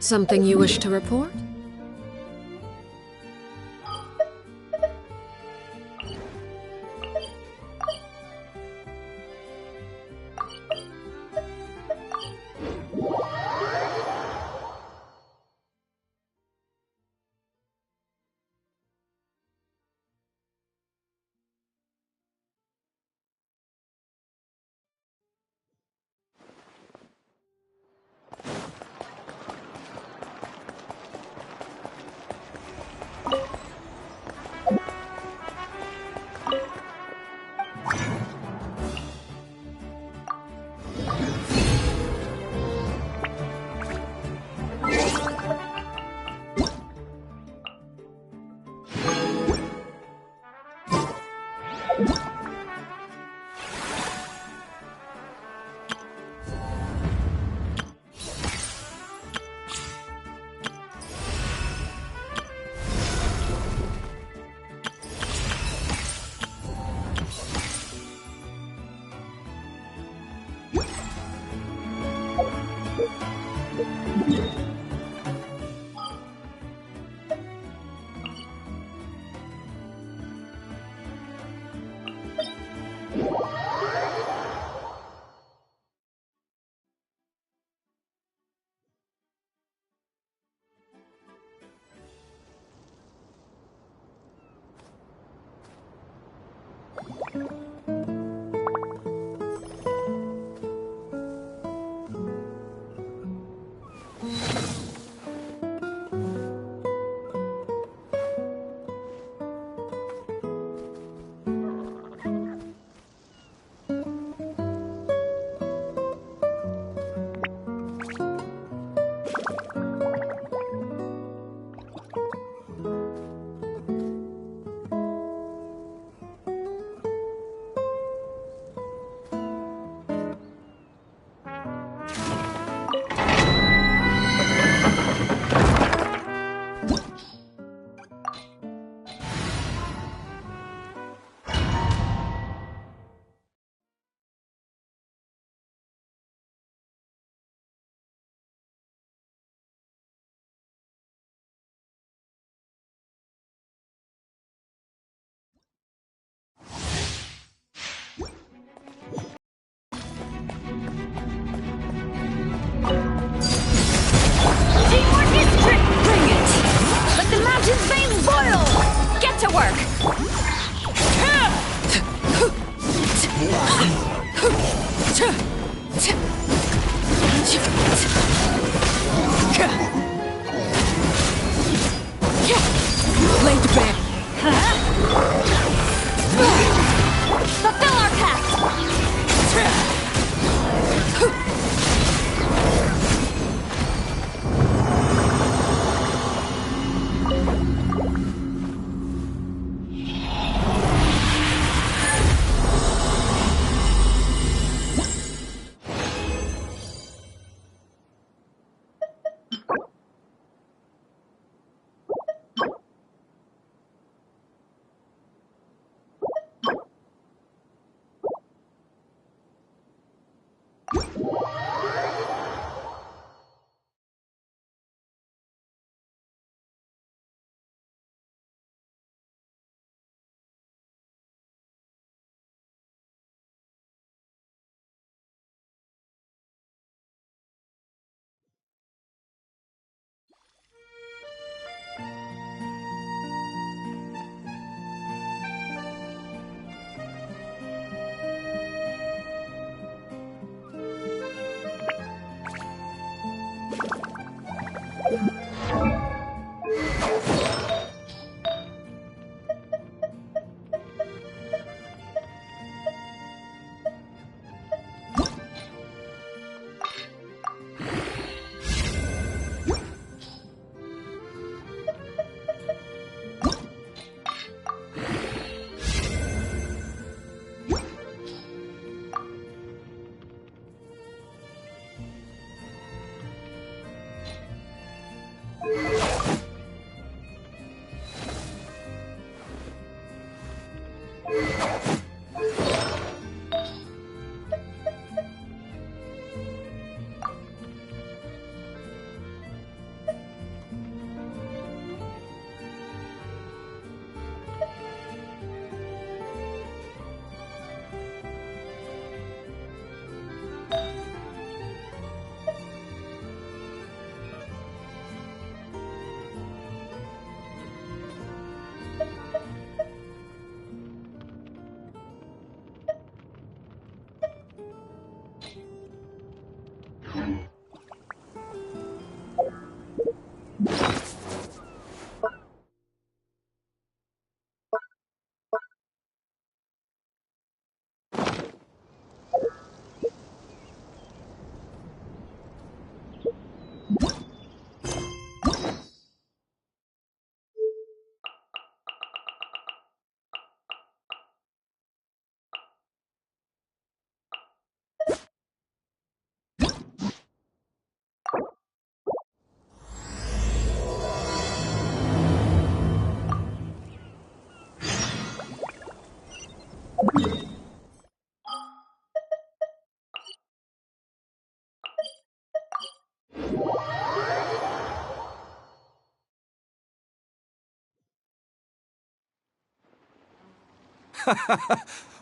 Something you wish to report?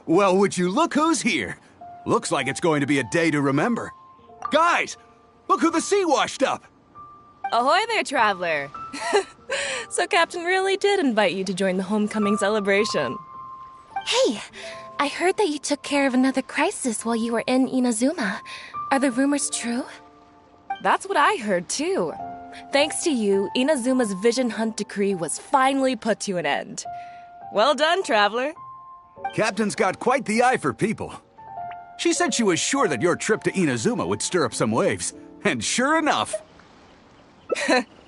Well, would you look who's here? Looks like it's going to be a day to remember. Guys, look who the sea washed up! Ahoy there, traveler! So Captain really did invite you to join the homecoming celebration. Hey, I heard that you took care of another crisis while you were in Inazuma. Are the rumors true? That's what I heard too. Thanks to you, Inazuma's Vision Hunt decree was finally put to an end. Well done, Traveler. Captain's got quite the eye for people. She said she was sure that your trip to Inazuma would stir up some waves. And sure enough...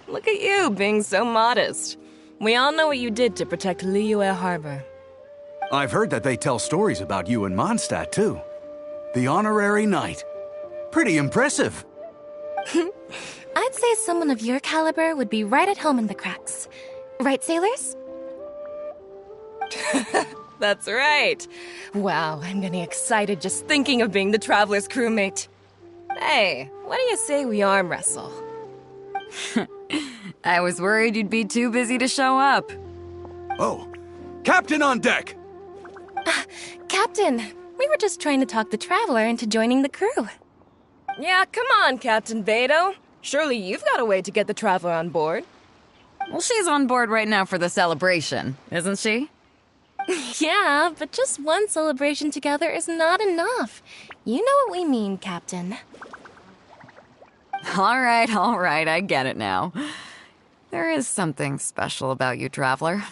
Look at you, being so modest. We all know what you did to protect Liyue Harbor. I've heard that they tell stories about you in Mondstadt, too. The honorary knight. Pretty impressive. I'd say someone of your caliber would be right at home in the cracks. Right, sailors? That's right. Wow, I'm getting excited just thinking of being the Traveler's crewmate. Hey, what do you say we arm wrestle? I was worried you'd be too busy to show up. Oh, Captain on deck! Captain, we were just trying to talk the Traveler into joining the crew. Yeah, come on, Captain Beto. Surely you've got a way to get the Traveler on board. Well, she's on board right now for the celebration, isn't she? Yeah, but just one celebration together is not enough. You know what we mean, Captain. All right, I get it now. There is something special about you, Traveler.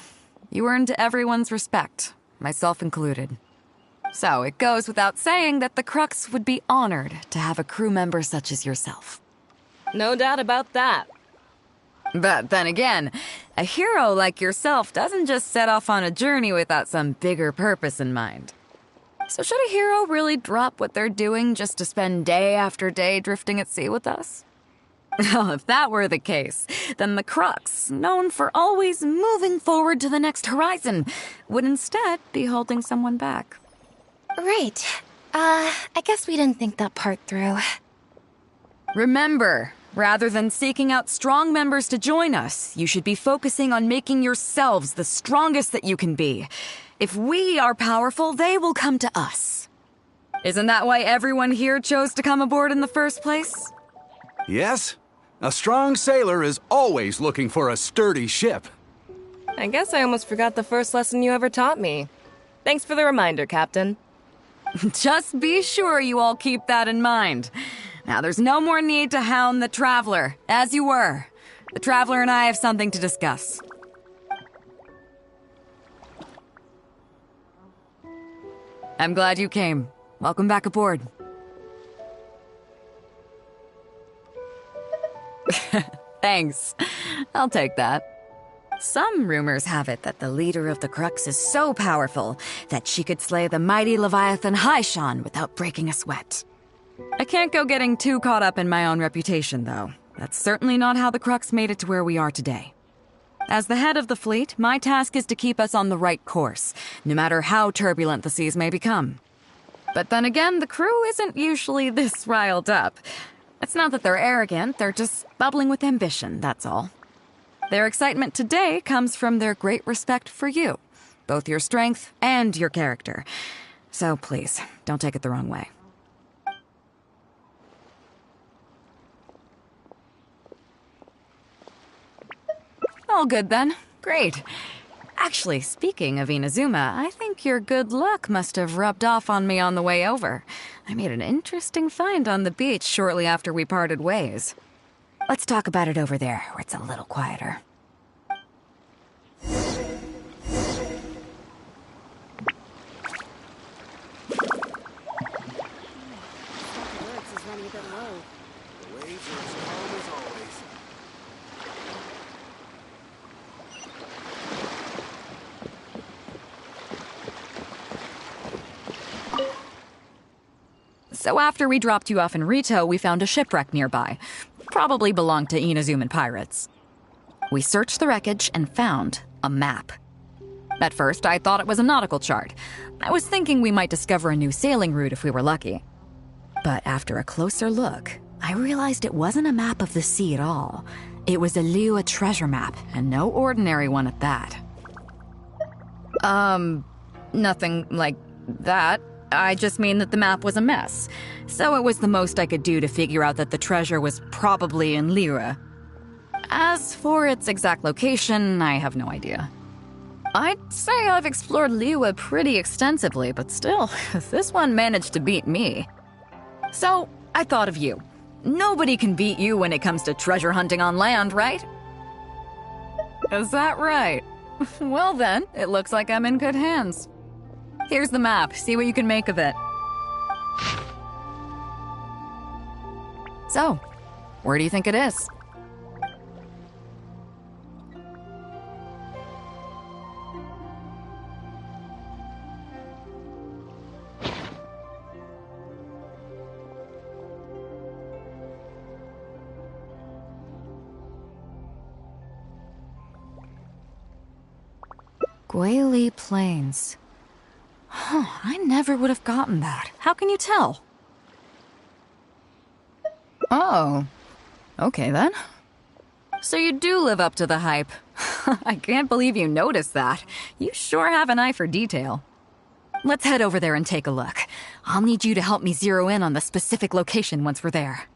You earned everyone's respect, myself included. So it goes without saying that the Crux would be honored to have a crew member such as yourself. No doubt about that. But then again, a hero like yourself doesn't just set off on a journey without some bigger purpose in mind. So should a hero really drop what they're doing just to spend day after day drifting at sea with us? Well, if that were the case, then the Crux, known for always moving forward to the next horizon, would instead be holding someone back. Right. I guess we didn't think that part through. Remember, rather than seeking out strong members to join us, you should be focusing on making yourselves the strongest that you can be. If we are powerful, they will come to us. Isn't that why everyone here chose to come aboard in the first place? Yes, a strong sailor is always looking for a sturdy ship. I guess I almost forgot the first lesson you ever taught me. Thanks for the reminder, Captain. Just be sure you all keep that in mind. Now, there's no more need to hound the Traveler, as you were. The Traveler and I have something to discuss. I'm glad you came. Welcome back aboard. Thanks. I'll take that. Some rumors have it that the leader of the Crux is so powerful that she could slay the mighty Leviathan Haishan without breaking a sweat. I can't go getting too caught up in my own reputation, though. That's certainly not how the Crux made it to where we are today. As the head of the fleet, my task is to keep us on the right course, no matter how turbulent the seas may become. But then again, the crew isn't usually this riled up. It's not that they're arrogant, they're just bubbling with ambition, that's all. Their excitement today comes from their great respect for you, both your strength and your character. So please, don't take it the wrong way. All good then. Great. Actually, speaking of Inazuma, I think your good luck must have rubbed off on me on the way over. I made an interesting find on the beach shortly after we parted ways. Let's talk about it over there, where it's a little quieter. So after we dropped you off in Rito, we found a shipwreck nearby. Probably belonged to Inazuman pirates. We searched the wreckage and found a map. At first, I thought it was a nautical chart. I was thinking we might discover a new sailing route if we were lucky. But after a closer look, I realized it wasn't a map of the sea at all. It was a Liyue treasure map, and no ordinary one at that. Nothing like that. I just mean that the map was a mess. So it was the most I could do to figure out that the treasure was probably in Liyue. As for its exact location, I have no idea. I'd say I've explored Liyue pretty extensively, but still, this one managed to beat me. So, I thought of you. Nobody can beat you when it comes to treasure hunting on land, right? Is that right? Well then, it looks like I'm in good hands. Here's the map, see what you can make of it. So, where do you think it is? Guili Plains. Huh, I never would have gotten that. How can you tell? Oh, okay then. So you do live up to the hype. I can't believe you noticed that. You sure have an eye for detail. Let's head over there and take a look. I'll need you to help me zero in on the specific location once we're there.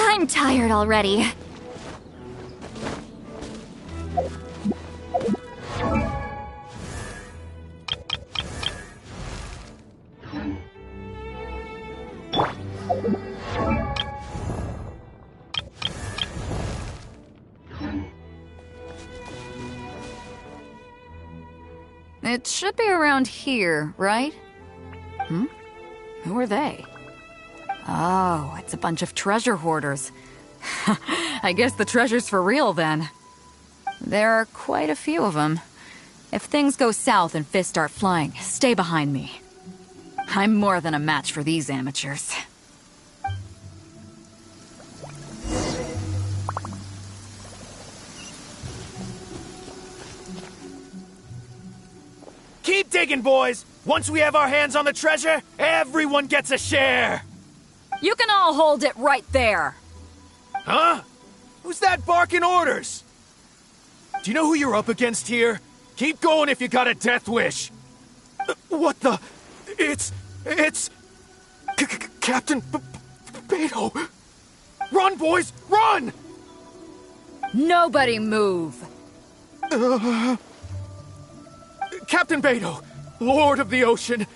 I'm tired already. It should be around here, right? Who are they? Oh, it's a bunch of treasure hoarders. I guess the treasure's for real then. There are quite a few of them. If things go south and fists start flying, stay behind me. I'm more than a match for these amateurs. Keep digging, boys! Once we have our hands on the treasure, everyone gets a share! You can all hold it right there! Huh? Who's that barking orders? Do you know who you're up against here? Keep going if you got a death wish! What the... It's... Captain Beto! Run, boys! Run! Nobody move! Captain Beto, Lord of the Ocean,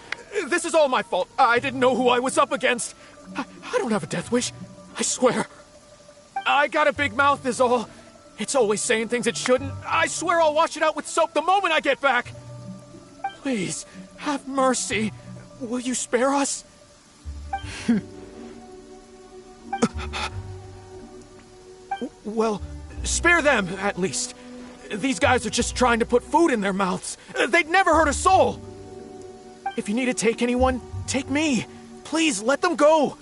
this is all my fault. I didn't know who I was up against. I don't have a death wish, I swear. I got a big mouth is all. It's always saying things it shouldn't. I swear I'll wash it out with soap the moment I get back. Please, have mercy. Will you spare us? Well, spare them, at least. These guys are just trying to put food in their mouths. They'd never hurt a soul. If you need to take anyone, take me. Please, let them go.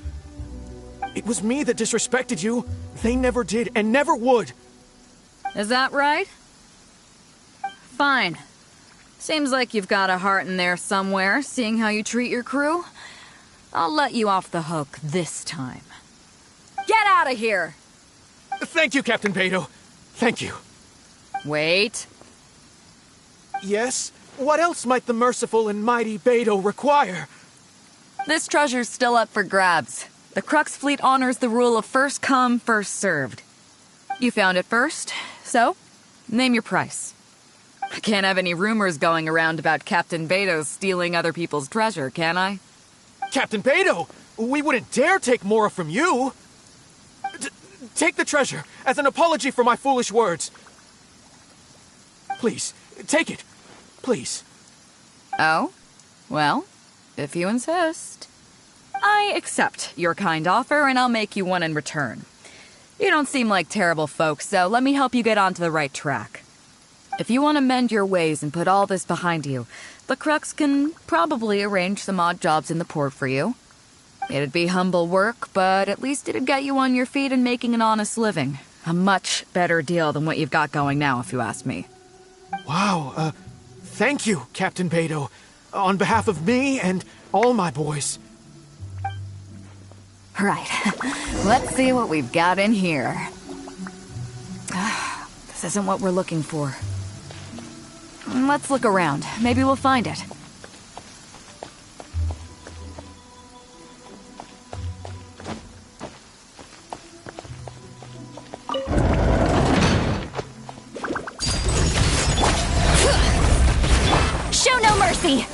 It was me that disrespected you. They never did and never would. Is that right? Fine. Seems like you've got a heart in there somewhere, seeing how you treat your crew. I'll let you off the hook this time. Get out of here! Thank you, Captain Beto. Thank you. Wait. Yes? What else might the merciful and mighty Beto require? This treasure's still up for grabs. The Crux fleet honors the rule of first come, first served. You found it first, so name your price. I can't have any rumors going around about Captain Beto stealing other people's treasure, can I? Captain Beto, we wouldn't dare take more from you. Take the treasure as an apology for my foolish words. Please, take it. Please. Oh? Well, if you insist. I accept your kind offer, and I'll make you one in return. You don't seem like terrible folks, so let me help you get onto the right track. If you want to mend your ways and put all this behind you, the Crux can probably arrange some odd jobs in the port for you. It'd be humble work, but at least it'd get you on your feet and making an honest living. A much better deal than what you've got going now, if you ask me. Wow, thank you, Captain Beidou. On behalf of me and all my boys. Right. Let's see what we've got in here. This isn't what we're looking for. Let's look around. Maybe we'll find it. Show no mercy!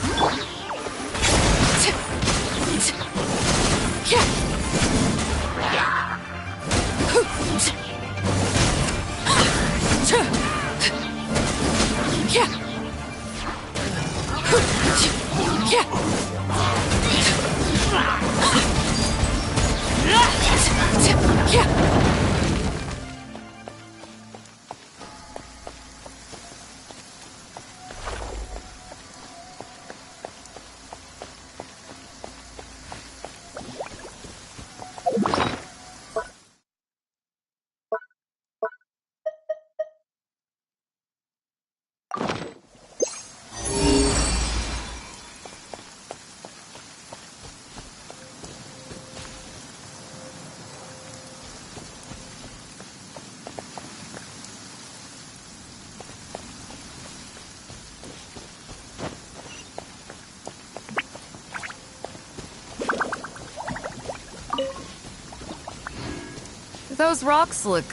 Those rocks look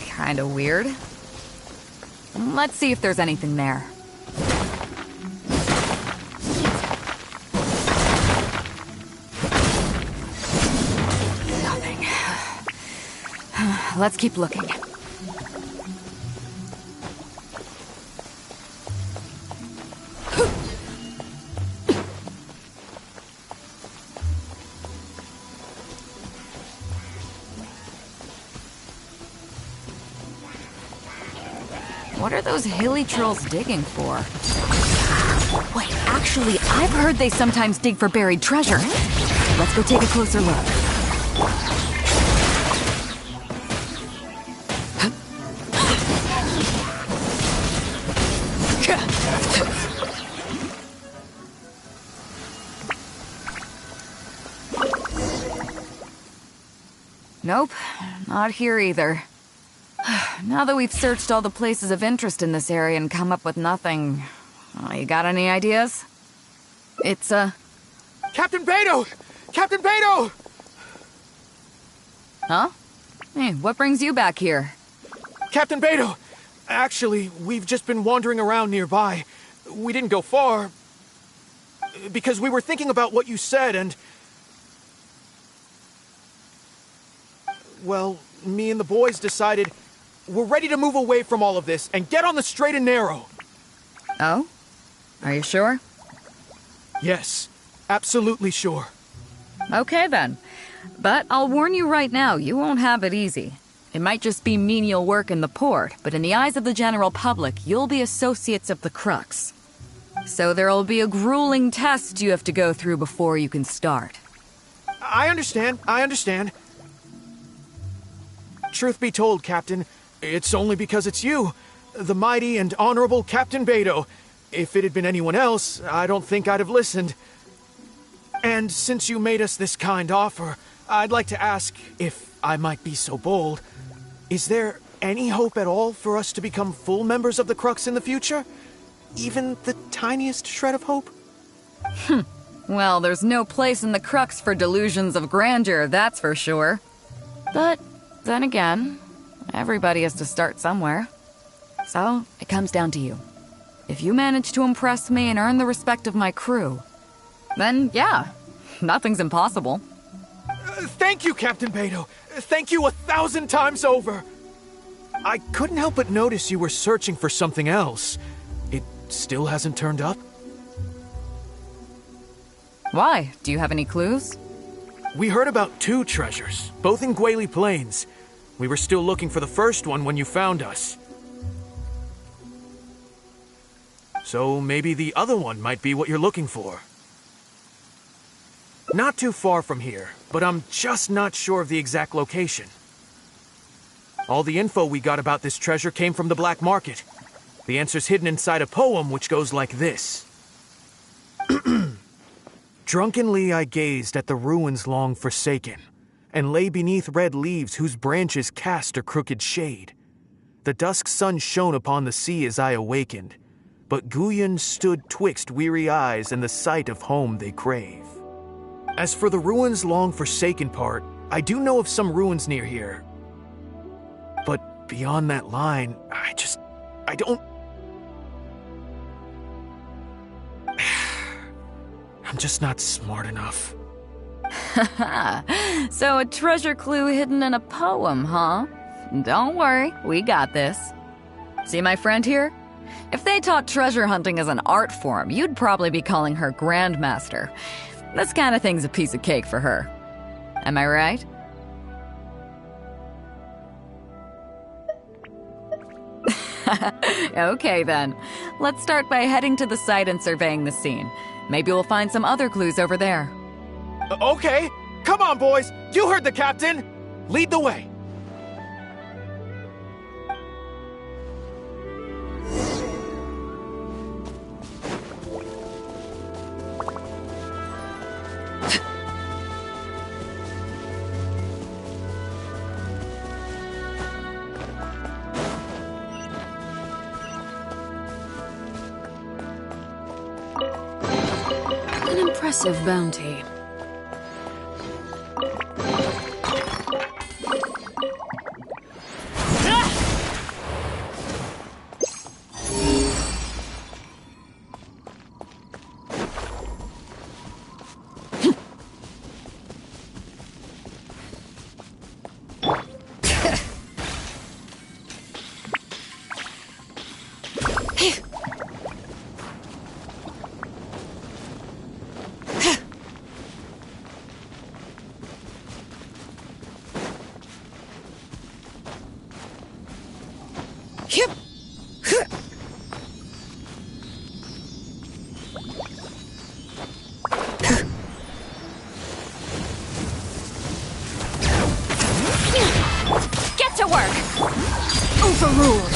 kinda weird. Let's see if there's anything there. Nothing. Let's keep looking. What are those hilly trolls digging for? Wait, actually, I've heard they sometimes dig for buried treasure. Let's go take a closer look. Nope, not here either. Now that we've searched all the places of interest in this area and come up with nothing, you got any ideas? It's, Captain Beidou! Captain Beidou! Huh? Hey, what brings you back here? Captain Beidou! Actually, we've just been wandering around nearby. We didn't go far, because we were thinking about what you said and... Well, me and the boys decided we're ready to move away from all of this and get on the straight and narrow. Oh? Are you sure? Yes, absolutely sure. Okay then. But I'll warn you right now, you won't have it easy. It might just be menial work in the port, but in the eyes of the general public, you'll be associates of the Crux. So there'll be a grueling test you have to go through before you can start. I understand. Truth be told, Captain, it's only because it's you, the mighty and honorable Captain Beidou. If it had been anyone else, I don't think I'd have listened. And since you made us this kind offer, I'd like to ask, if I might be so bold, is there any hope at all for us to become full members of the Crux in the future? Even the tiniest shred of hope? Well, there's no place in the Crux for delusions of grandeur, that's for sure. But then again, everybody has to start somewhere. So, it comes down to you. If you manage to impress me and earn the respect of my crew, then yeah, nothing's impossible. Thank you, Captain Beidou. Thank you 1,000 times over. I couldn't help but notice you were searching for something else. It still hasn't turned up? Why? Do you have any clues? We heard about 2 treasures, both in Guili Plains. We were still looking for the first one when you found us. So maybe the other one might be what you're looking for. Not too far from here, but I'm just not sure of the exact location. All the info we got about this treasure came from the black market. The answer's hidden inside a poem which goes like this. Drunkenly I gazed at the ruins long forsaken, and lay beneath red leaves whose branches cast a crooked shade. The dusk sun shone upon the sea as I awakened, but Guyon stood twixt weary eyes and the sight of home they crave. As for the ruins long forsaken part, I do know of some ruins near here. But beyond that line, I don't... I'm just not smart enough. So a treasure clue hidden in a poem, huh? Don't worry, we got this. See my friend here? If they taught treasure hunting as an art form, you'd probably be calling her Grandmaster. This kind of thing's a piece of cake for her. Am I right? Okay then. Let's start by heading to the site and surveying the scene. Maybe we'll find some other clues over there. Okay, come on boys, you heard the captain! Lead the way! An impressive bounty. Get to work! Overruled.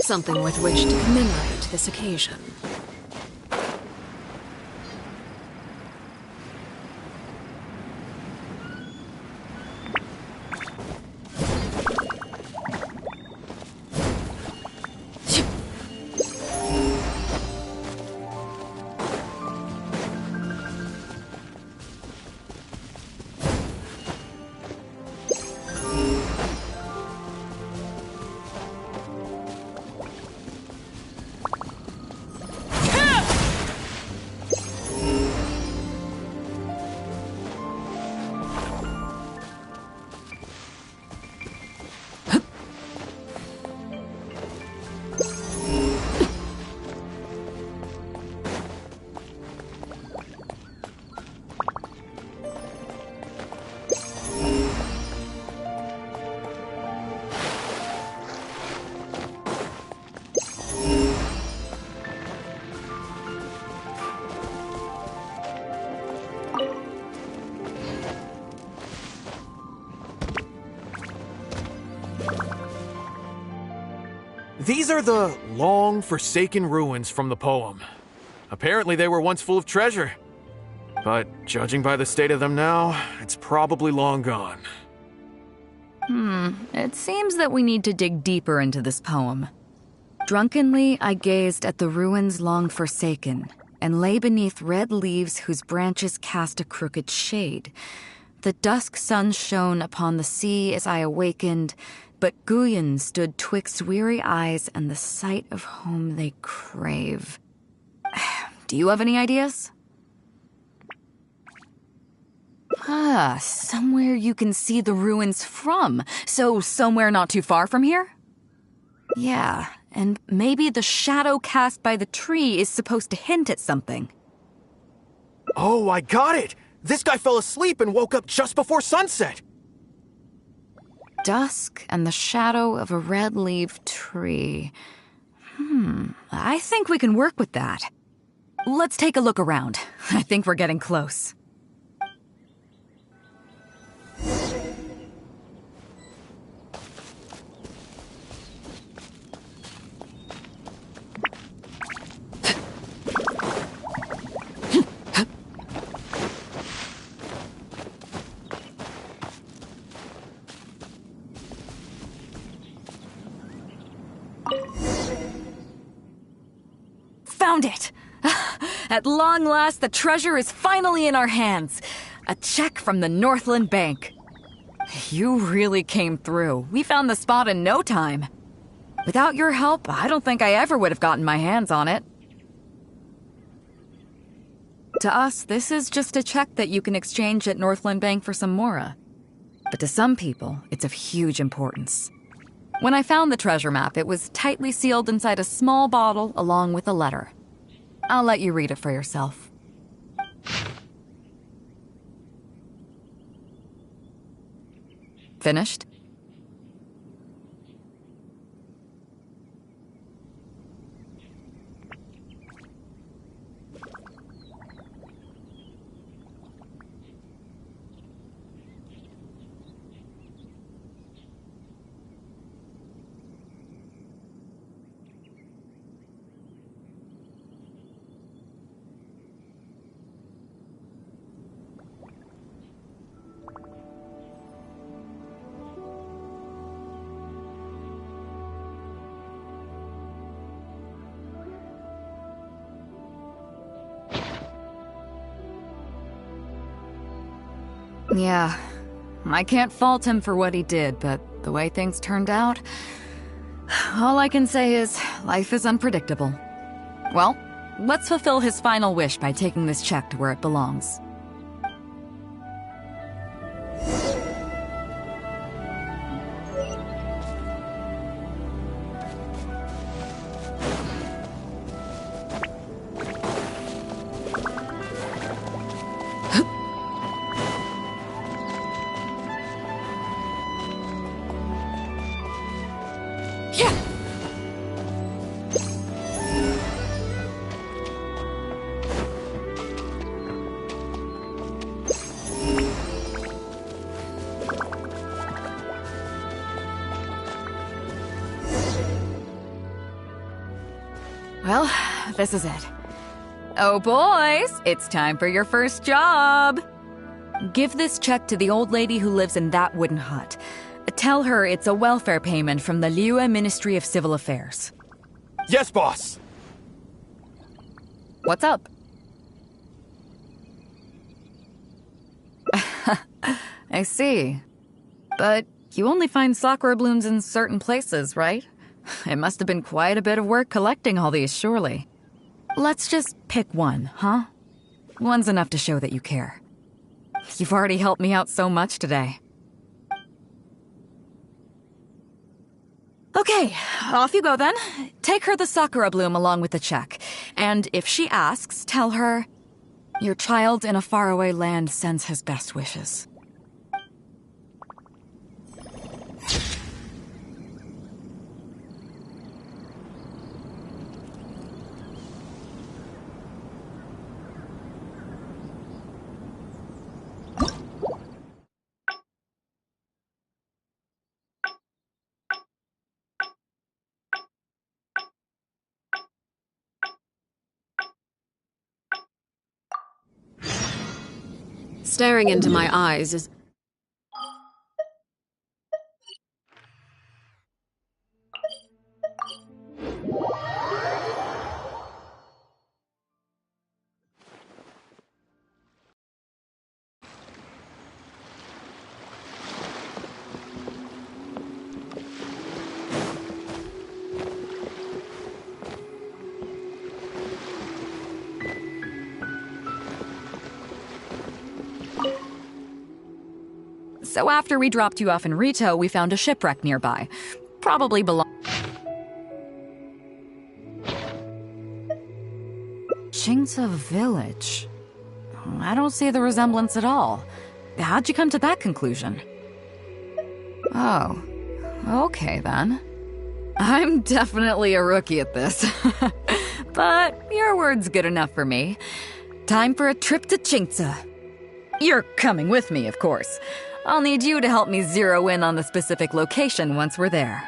Something with which to commemorate this occasion. These are the long forsaken ruins from the poem. Apparently they were once full of treasure. But judging by the state of them now, it's probably long gone. It seems that we need to dig deeper into this poem. Drunkenly, I gazed at the ruins long forsaken, and lay beneath red leaves whose branches cast a crooked shade. The dusk sun shone upon the sea as I awakened, but Guyon stood twixt weary eyes and the sight of home they crave. Do you have any ideas? Somewhere you can see the ruins from, so somewhere not too far from here? Yeah, and maybe the shadow cast by the tree is supposed to hint at something. Oh, I got it! This guy fell asleep and woke up just before sunset! Dusk and the shadow of a red-leaved tree. I think we can work with that. Let's take a look around. I think we're getting close. Found it! At long last, the treasure is finally in our hands. A check from the Northland Bank. You really came through. We found the spot in no time. Without your help, I don't think I ever would have gotten my hands on it. To us, this is just a check that you can exchange at Northland Bank for some mora. But to some people, it's of huge importance. When I found the treasure map, it was tightly sealed inside a small bottle along with a letter. I'll let you read it for yourself. Finished? Yeah, I can't fault him for what he did, but the way things turned out, all I can say is life is unpredictable. Well, let's fulfill his final wish by taking this check to where it belongs. Well, this is it. Oh, boys, it's time for your first job. Give this check to the old lady who lives in that wooden hut. Tell her it's a welfare payment from the Liyue Ministry of Civil Affairs. Yes, boss! What's up? I see. But you only find sakura blooms in certain places, right? It must have been quite a bit of work collecting all these, surely. Let's just pick one, huh? One's enough to show that you care. You've already helped me out so much today. Okay, off you go then. Take her the sakura bloom along with the check. And if she asks, tell her, your child in a faraway land sends his best wishes. Staring into my eyes is... So after we dropped you off in Rito, we found a shipwreck nearby. Probably Chingsa Village. I don't see the resemblance at all. How'd you come to that conclusion? Oh, okay then. I'm definitely a rookie at this. But your word's good enough for me. Time for a trip to Chingsa. You're coming with me, of course. I'll need you to help me zero in on the specific location once we're there.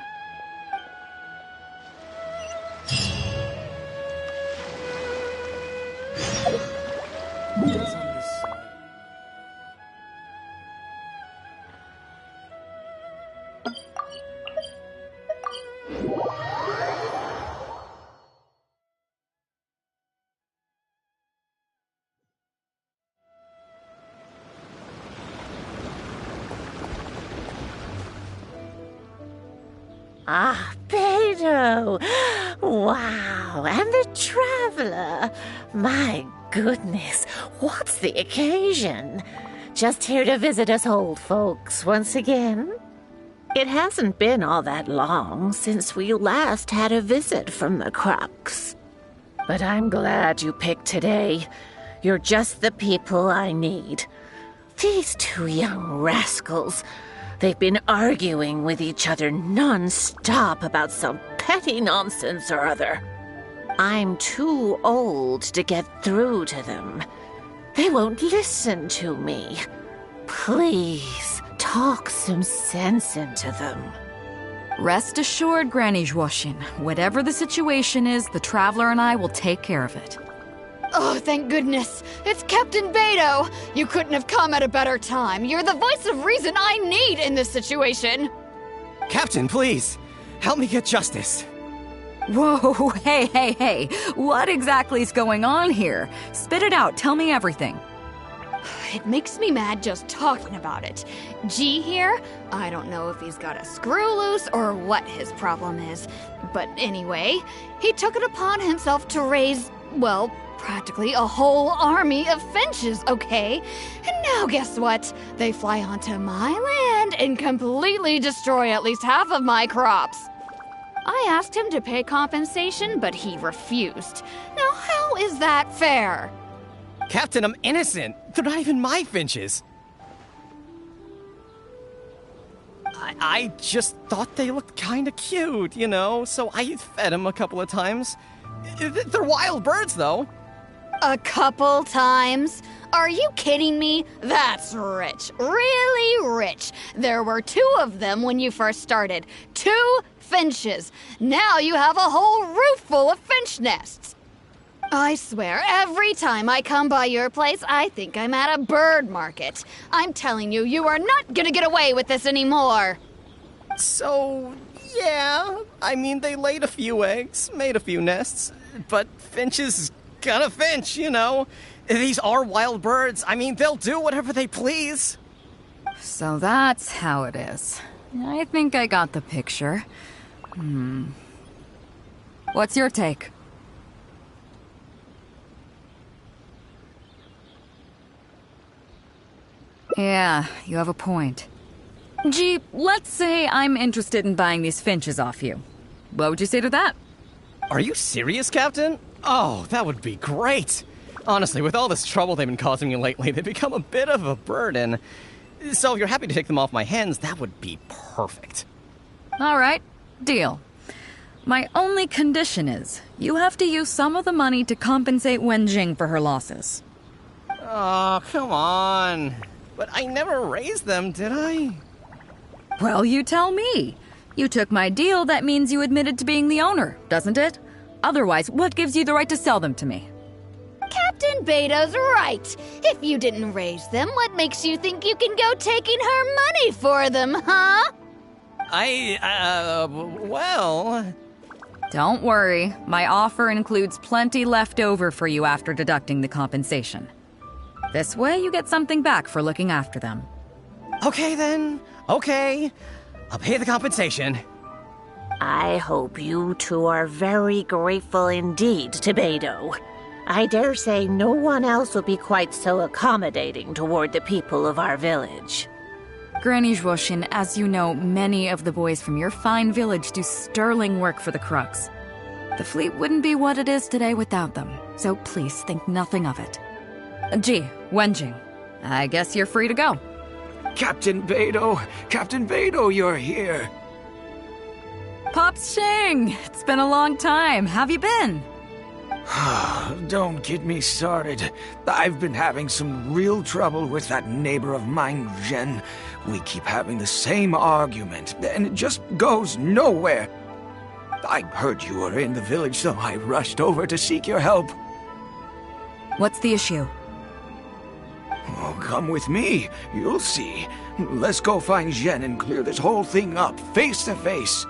Ah, Beto! Wow, and the traveler! My goodness, what's the occasion? Just here to visit us old folks once again? It hasn't been all that long since we last had a visit from the Crux. But I'm glad you picked today. You're just the people I need. These two young rascals... They've been arguing with each other non-stop about some petty nonsense or other. I'm too old to get through to them. They won't listen to me. Please, talk some sense into them. Rest assured, Granny Zhuoshin, whatever the situation is, the Traveler and I will take care of it. Oh, thank goodness. It's Captain Beto. You couldn't have come at a better time. You're the voice of reason I need in this situation. Captain, please. Help me get justice. Whoa, hey. What exactly is going on here? Spit it out. Tell me everything. It makes me mad just talking about it. G here, I don't know if he's got a screw loose or what his problem is. But anyway, he took it upon himself to raise, well, practically a whole army of finches, okay? And now guess what? They fly onto my land and completely destroy at least half of my crops. I asked him to pay compensation, but he refused. Now how is that fair? Captain, I'm innocent. They're not even my finches. I just thought they looked kinda cute, you know, so I fed them a couple of times. They're wild birds, though. A couple times? Are you kidding me? That's rich. Really rich. There were 2 of them when you first started. 2 finches. Now you have a whole roof full of finch nests. I swear, every time I come by your place, I think I'm at a bird market. I'm telling you, you are not gonna get away with this anymore. So, yeah. I mean, they laid a few eggs, made a few nests, but finches gonna finch, you know. These are wild birds. I mean, they'll do whatever they please. So that's how it is. I think I got the picture. What's your take? Yeah, you have a point. Gee, let's say I'm interested in buying these finches off you. What would you say to that? Are you serious, Captain? Oh, that would be great. Honestly, with all this trouble they've been causing me lately, they've become a bit of a burden. So if you're happy to take them off my hands, that would be perfect. All right, deal. My only condition is, you have to use some of the money to compensate Wenjing for her losses. Oh, come on. But I never raised them, did I? Well, you tell me. You took my deal, that means you admitted to being the owner, doesn't it? Otherwise, what gives you the right to sell them to me? Captain Beto's right. If you didn't raise them, what makes you think you can go taking her money for them, huh? Well... Don't worry. My offer includes plenty left over for you after deducting the compensation. This way, you get something back for looking after them. Okay, then. Okay. I'll pay the compensation. I hope you two are very grateful indeed to Beto. I dare say no one else will be quite so accommodating toward the people of our village. Granny Zhuoshin, as you know, many of the boys from your fine village do sterling work for the Crux. The fleet wouldn't be what it is today without them, so please think nothing of it. Ji, Wenjing, I guess you're free to go. Captain Beidou, you're here. Pops Shing! It's been a long time. How have you been? Don't get me started. I've been having some real trouble with that neighbor of mine, Zhen. We keep having the same argument, and it just goes nowhere. I heard you were in the village, so I rushed over to seek your help. What's the issue? Oh, come with me. You'll see. Let's go find Zhen and clear this whole thing up, face to face.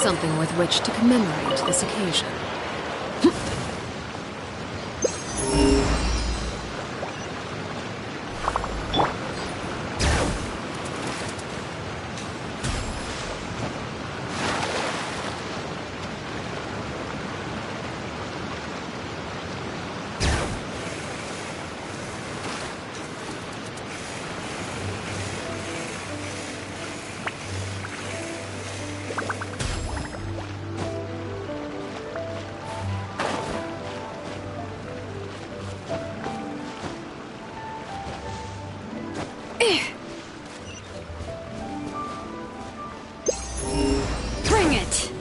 Something with which to commemorate this occasion. Bring it!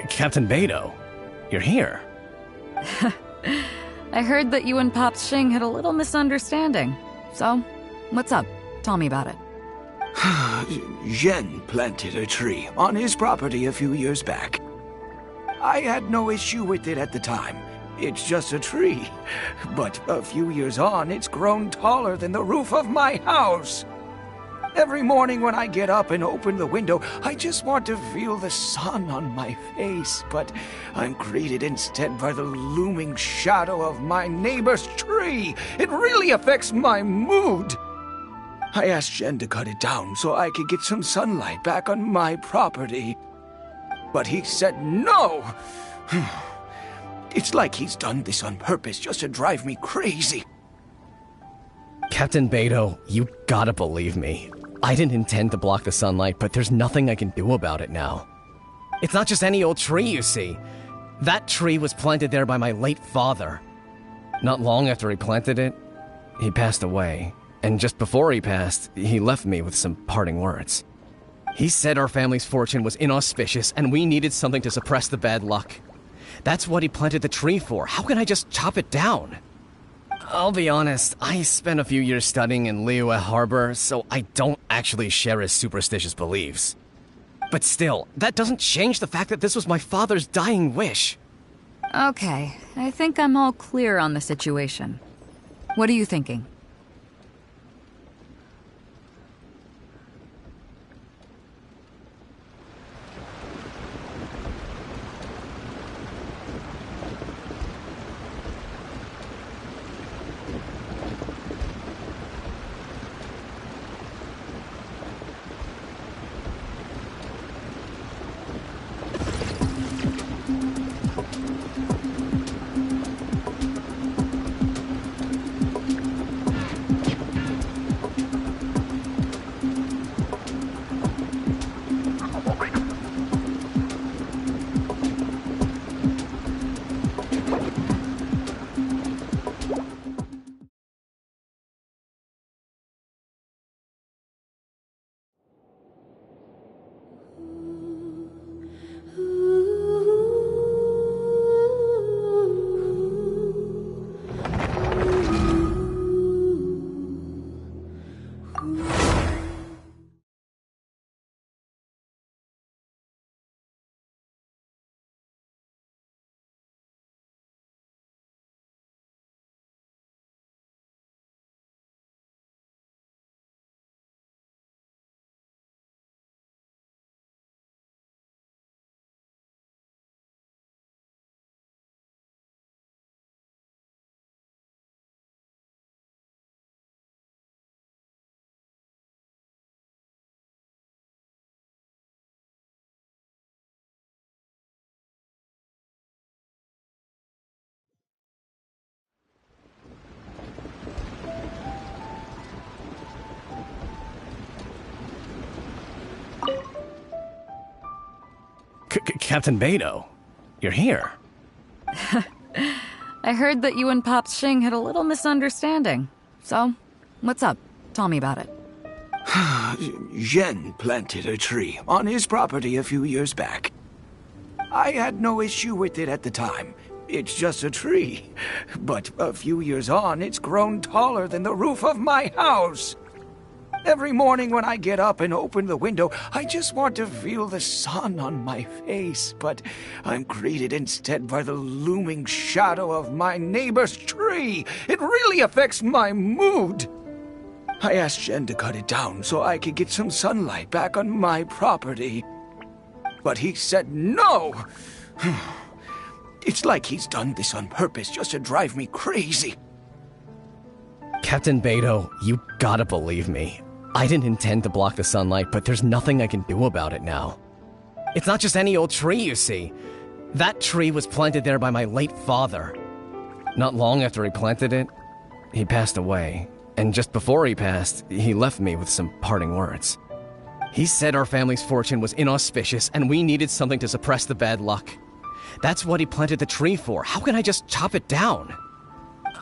Captain Beidou, you're here. I heard that you and Pops Shing had a little misunderstanding. So, what's up? Tell me about it. Zhen planted a tree on his property a few years back. I had no issue with it at the time. It's just a tree. But a few years on, it's grown taller than the roof of my house. Every morning when I get up and open the window, I just want to feel the sun on my face, but I'm greeted instead by the looming shadow of my neighbor's tree. It really affects my mood. I asked Zhen to cut it down so I could get some sunlight back on my property. But he said no. It's like he's done this on purpose just to drive me crazy. Captain Beidou, you gotta believe me. I didn't intend to block the sunlight, but there's nothing I can do about it now. It's not just any old tree, you see. That tree was planted there by my late father. Not long after he planted it, he passed away. And just before he passed, he left me with some parting words. He said our family's fortune was inauspicious and we needed something to suppress the bad luck. That's what he planted the tree for. How can I just chop it down? I'll be honest, I spent a few years studying in Liyue Harbor, so I don't actually share his superstitious beliefs. But still, that doesn't change the fact that this was my father's dying wish. Okay, I think I'm all clear on the situation. What are you thinking? Captain Beidou, you're here. I heard that you and Pops Xing had a little misunderstanding. So, what's up? Tell me about it. Zhen planted a tree on his property a few years back. I had no issue with it at the time. It's just a tree. But a few years on, it's grown taller than the roof of my house. Every morning when I get up and open the window, I just want to feel the sun on my face, but I'm greeted instead by the looming shadow of my neighbor's tree. It really affects my mood. I asked Zhen to cut it down so I could get some sunlight back on my property. But he said no. It's like he's done this on purpose just to drive me crazy. Captain Beidou, you gotta believe me. I didn't intend to block the sunlight, but there's nothing I can do about it now. It's not just any old tree, you see. That tree was planted there by my late father. Not long after he planted it, he passed away. And just before he passed, he left me with some parting words. He said our family's fortune was inauspicious and we needed something to suppress the bad luck. That's what he planted the tree for. How can I just chop it down?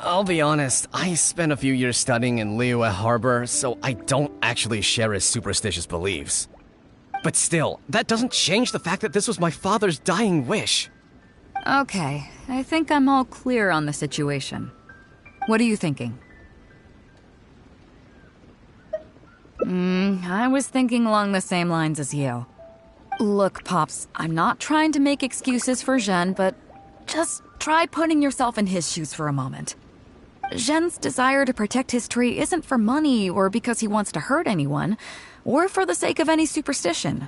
I'll be honest, I spent a few years studying in Liyue Harbor, so I don't actually share his superstitious beliefs. But still, that doesn't change the fact that this was my father's dying wish. Okay, I think I'm all clear on the situation. What are you thinking? I was thinking along the same lines as you. Look, Pops, I'm not trying to make excuses for Zhen, but just try putting yourself in his shoes for a moment. Zhen's desire to protect his tree isn't for money or because he wants to hurt anyone, or for the sake of any superstition.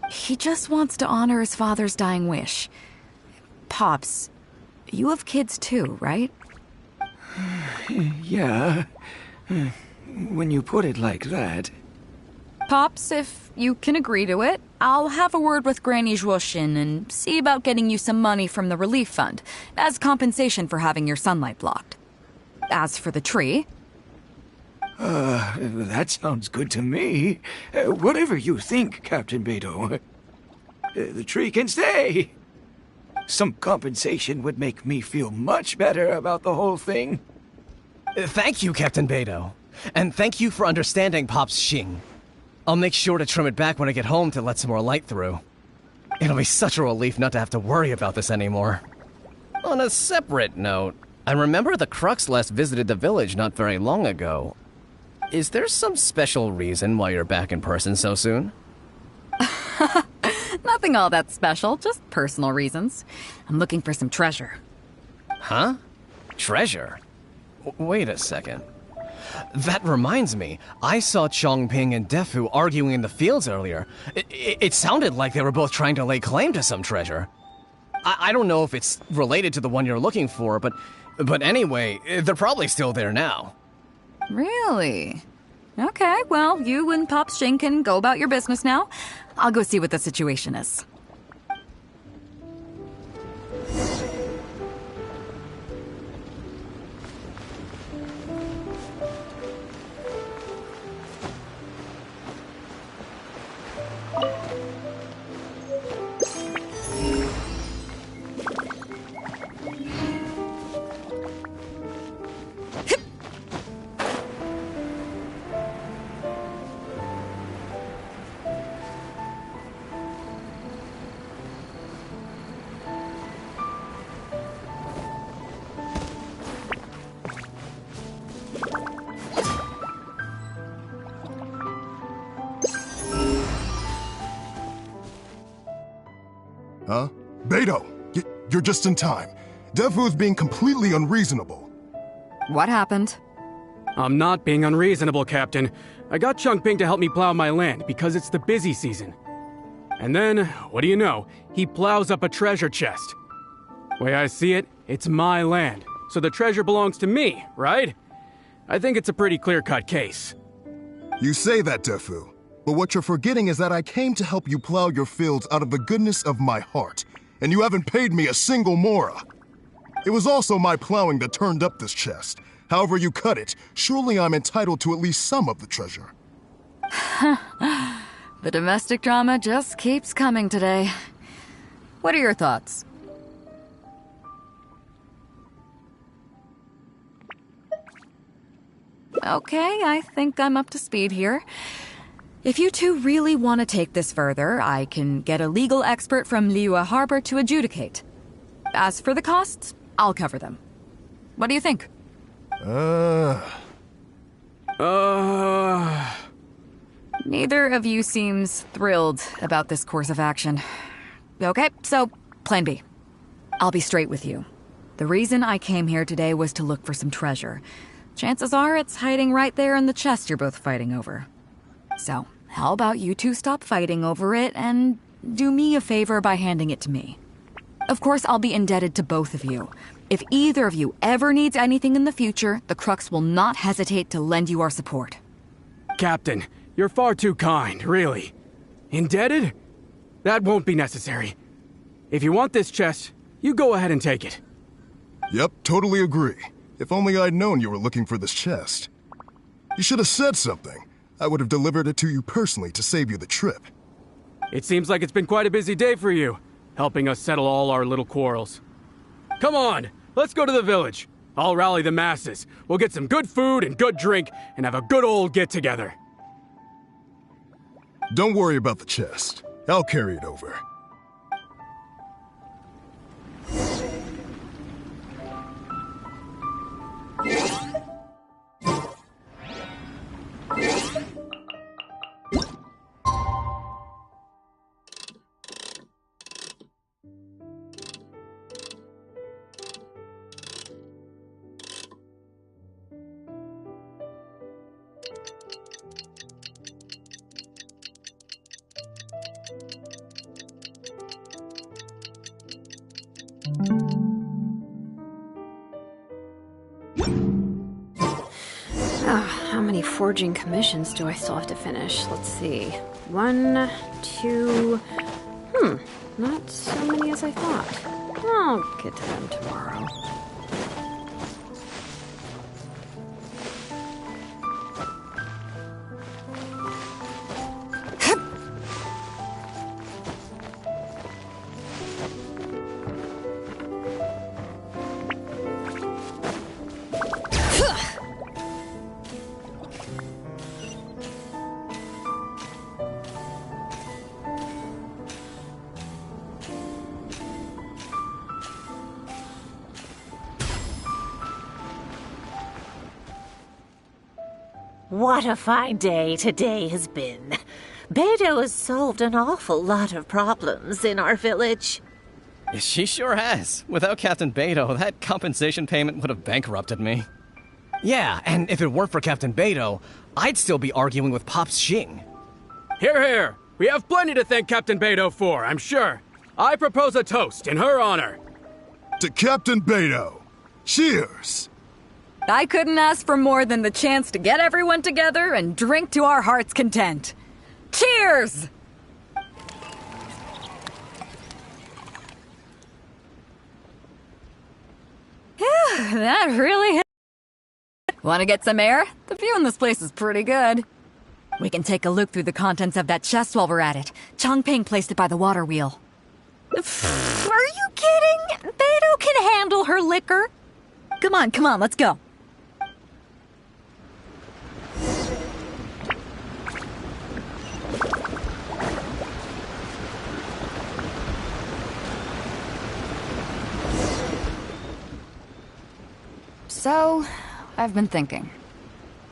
He just wants to honor his father's dying wish. Pops, you have kids too, right? Yeah. When you put it like that. Pops, if you can agree to it, I'll have a word with Granny Zhuoxin and see about getting you some money from the relief fund as compensation for having your sunlight blocked. As for the tree... That sounds good to me. Whatever you think, Captain Beidou. The tree can stay. Some compensation would make me feel much better about the whole thing. Thank you, Captain Beidou. And thank you for understanding Pops Xing. I'll make sure to trim it back when I get home to let some more light through. It'll be such a relief not to have to worry about this anymore. On a separate note, I remember the Crux last visited the village not very long ago. Is there some special reason why you're back in person so soon? Nothing all that special, just personal reasons. I'm looking for some treasure. Huh? Treasure? Wait a second. That reminds me, I saw Chongping and Defu arguing in the fields earlier. It sounded like they were both trying to lay claim to some treasure. I don't know if it's related to the one you're looking for, but anyway, they're probably still there now. Really? Okay, well, you and Pops Xing can go about your business now. I'll go see what the situation is. Huh? Beidou! You're just in time. Defu's being completely unreasonable. What happened? I'm not being unreasonable, Captain. I got Chongping to help me plow my land because it's the busy season. And then, what do you know? He plows up a treasure chest. Way I see it, it's my land, so the treasure belongs to me, right? I think it's a pretty clear-cut case. You say that, Defu. But what you're forgetting is that I came to help you plow your fields out of the goodness of my heart, and you haven't paid me a single mora. It was also my plowing that turned up this chest. However you cut it, surely I'm entitled to at least some of the treasure. The domestic drama just keeps coming today. What are your thoughts? Okay, I think I'm up to speed here. If you two really want to take this further, I can get a legal expert from Liyue Harbor to adjudicate. As for the costs, I'll cover them. What do you think? Neither of you seems thrilled about this course of action. Okay, so, plan B. I'll be straight with you. The reason I came here today was to look for some treasure. Chances are it's hiding right there in the chest you're both fighting over. So, how about you two stop fighting over it and do me a favor by handing it to me? Of course, I'll be indebted to both of you. If either of you ever needs anything in the future, the Crux will not hesitate to lend you our support. Captain, you're far too kind, really. Indebted? That won't be necessary. If you want this chest, you go ahead and take it. Yep, totally agree. If only I'd known you were looking for this chest. You should have said something. I would have delivered it to you personally to save you the trip. It seems like it's been quite a busy day for you, helping us settle all our little quarrels. Come on, let's go to the village. I'll rally the masses. We'll get some good food and good drink and have a good old get-together. Don't worry about the chest. I'll carry it over. How many forging commissions do I still have to finish? Let's see. 1, 2... not so many as I thought. I'll get to them tomorrow. What a fine day today has been. Beidou has solved an awful lot of problems in our village. She sure has. Without Captain Beidou, that compensation payment would have bankrupted me. Yeah, and if it weren't for Captain Beidou, I'd still be arguing with Pops Xing. Hear, hear! We have plenty to thank Captain Beidou for, I'm sure. I propose a toast in her honor. To Captain Beidou. Cheers! I couldn't ask for more than the chance to get everyone together and drink to our heart's content. Cheers! That really hit. Want to get some air? The view in this place is pretty good. We can take a look through the contents of that chest while we're at it. Changping placed it by the water wheel. Are you kidding? Beidou can handle her liquor. Come on, let's go. So, I've been thinking.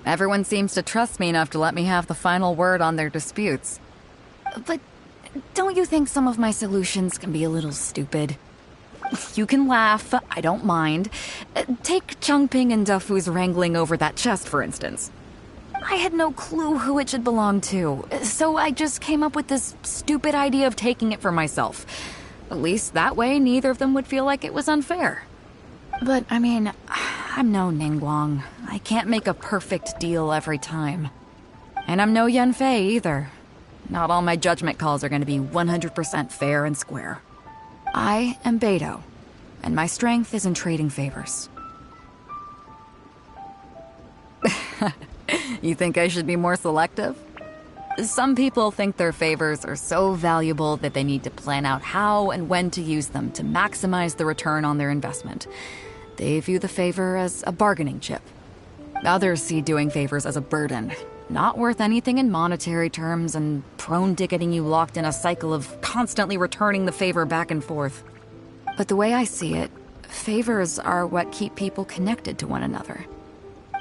Everyone seems to trust me enough to let me have the final word on their disputes. But don't you think some of my solutions can be a little stupid? You can laugh, I don't mind. Take Changping and Dufu's wrangling over that chest, for instance. I had no clue who it should belong to, so I just came up with this stupid idea of taking it for myself. At least that way, neither of them would feel like it was unfair. But, I mean, I'm no Ningguang. I can't make a perfect deal every time. And I'm no Yanfei either. Not all my judgment calls are going to be 100% fair and square. I am Beidou, and my strength is in trading favors. You think I should be more selective? Some people think their favors are so valuable that they need to plan out how and when to use them to maximize the return on their investment. They view the favor as a bargaining chip. Others see doing favors as a burden, not worth anything in monetary terms and prone to getting you locked in a cycle of constantly returning the favor back and forth. But the way I see it, favors are what keep people connected to one another.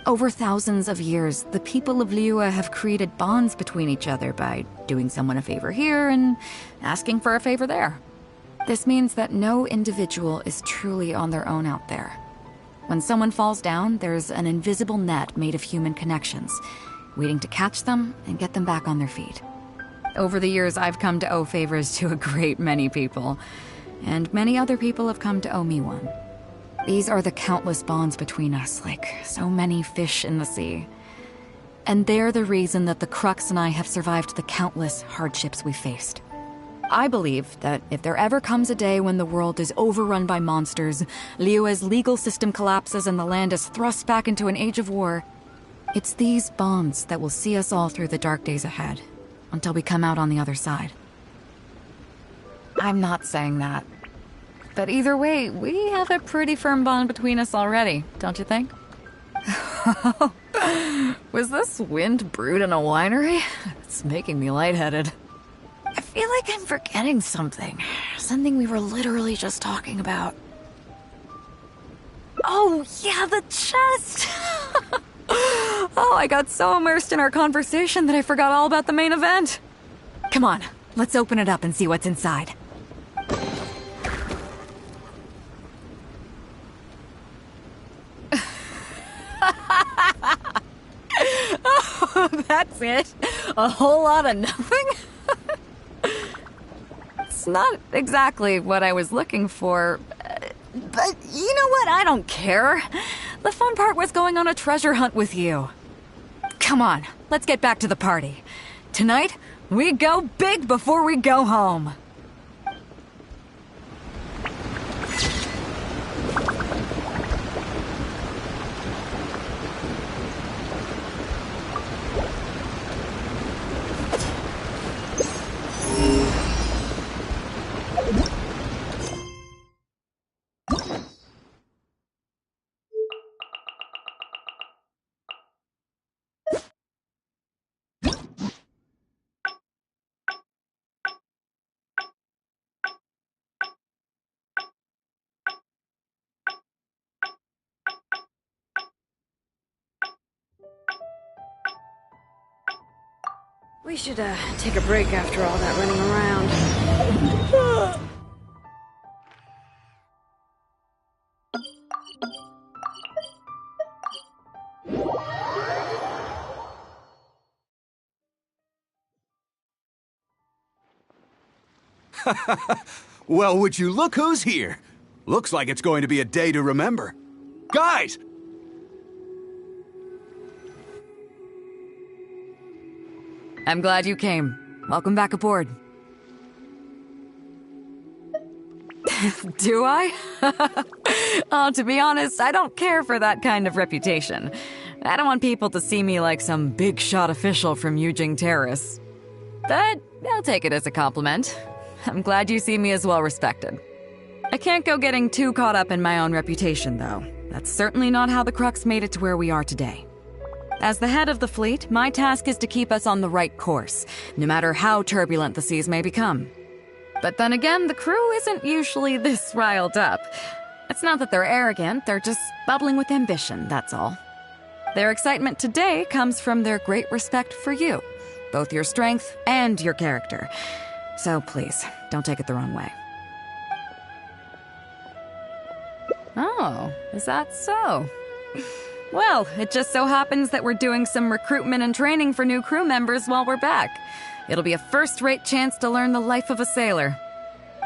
Over thousands of years, the people of Liyue have created bonds between each other by doing someone a favor here and asking for a favor there. This means that no individual is truly on their own out there. When someone falls down, there's an invisible net made of human connections, waiting to catch them and get them back on their feet. Over the years, I've come to owe favors to a great many people, and many other people have come to owe me one. These are the countless bonds between us, like so many fish in the sea. And they're the reason that the Crux and I have survived the countless hardships we faced. I believe that if there ever comes a day when the world is overrun by monsters, Liyue's legal system collapses and the land is thrust back into an age of war, it's these bonds that will see us all through the dark days ahead, until we come out on the other side. I'm not saying that. But either way, we have a pretty firm bond between us already, don't you think? Was this wind brewed in a winery? It's making me lightheaded. I feel like I'm forgetting something. Something we were literally just talking about. Oh, yeah, the chest! Oh, I got so immersed in our conversation that I forgot all about the main event. Come on, let's open it up and see what's inside. Oh, that's it? A whole lot of nothing? It's not exactly what I was looking for, but you know what? I don't care. The fun part was going on a treasure hunt with you. Come on, let's get back to the party. Tonight, we go big before we go home. We should, take a break after all that running around. Well, would you look who's here? Looks like it's going to be a day to remember. Guys! I'm glad you came. Welcome back aboard. Do I? Oh, to be honest, I don't care for that kind of reputation. I don't want people to see me like some big shot official from Yujing Terrace. But I'll take it as a compliment. I'm glad you see me as well respected. I can't go getting too caught up in my own reputation, though. That's certainly not how the Crux made it to where we are today. As the head of the fleet, my task is to keep us on the right course, no matter how turbulent the seas may become. But then again, the crew isn't usually this riled up. It's not that they're arrogant, they're just bubbling with ambition, that's all. Their excitement today comes from their great respect for you, both your strength and your character. So please, don't take it the wrong way. Oh, is that so? Well, it just so happens that we're doing some recruitment and training for new crew members while we're back. It'll be a first-rate chance to learn the life of a sailor.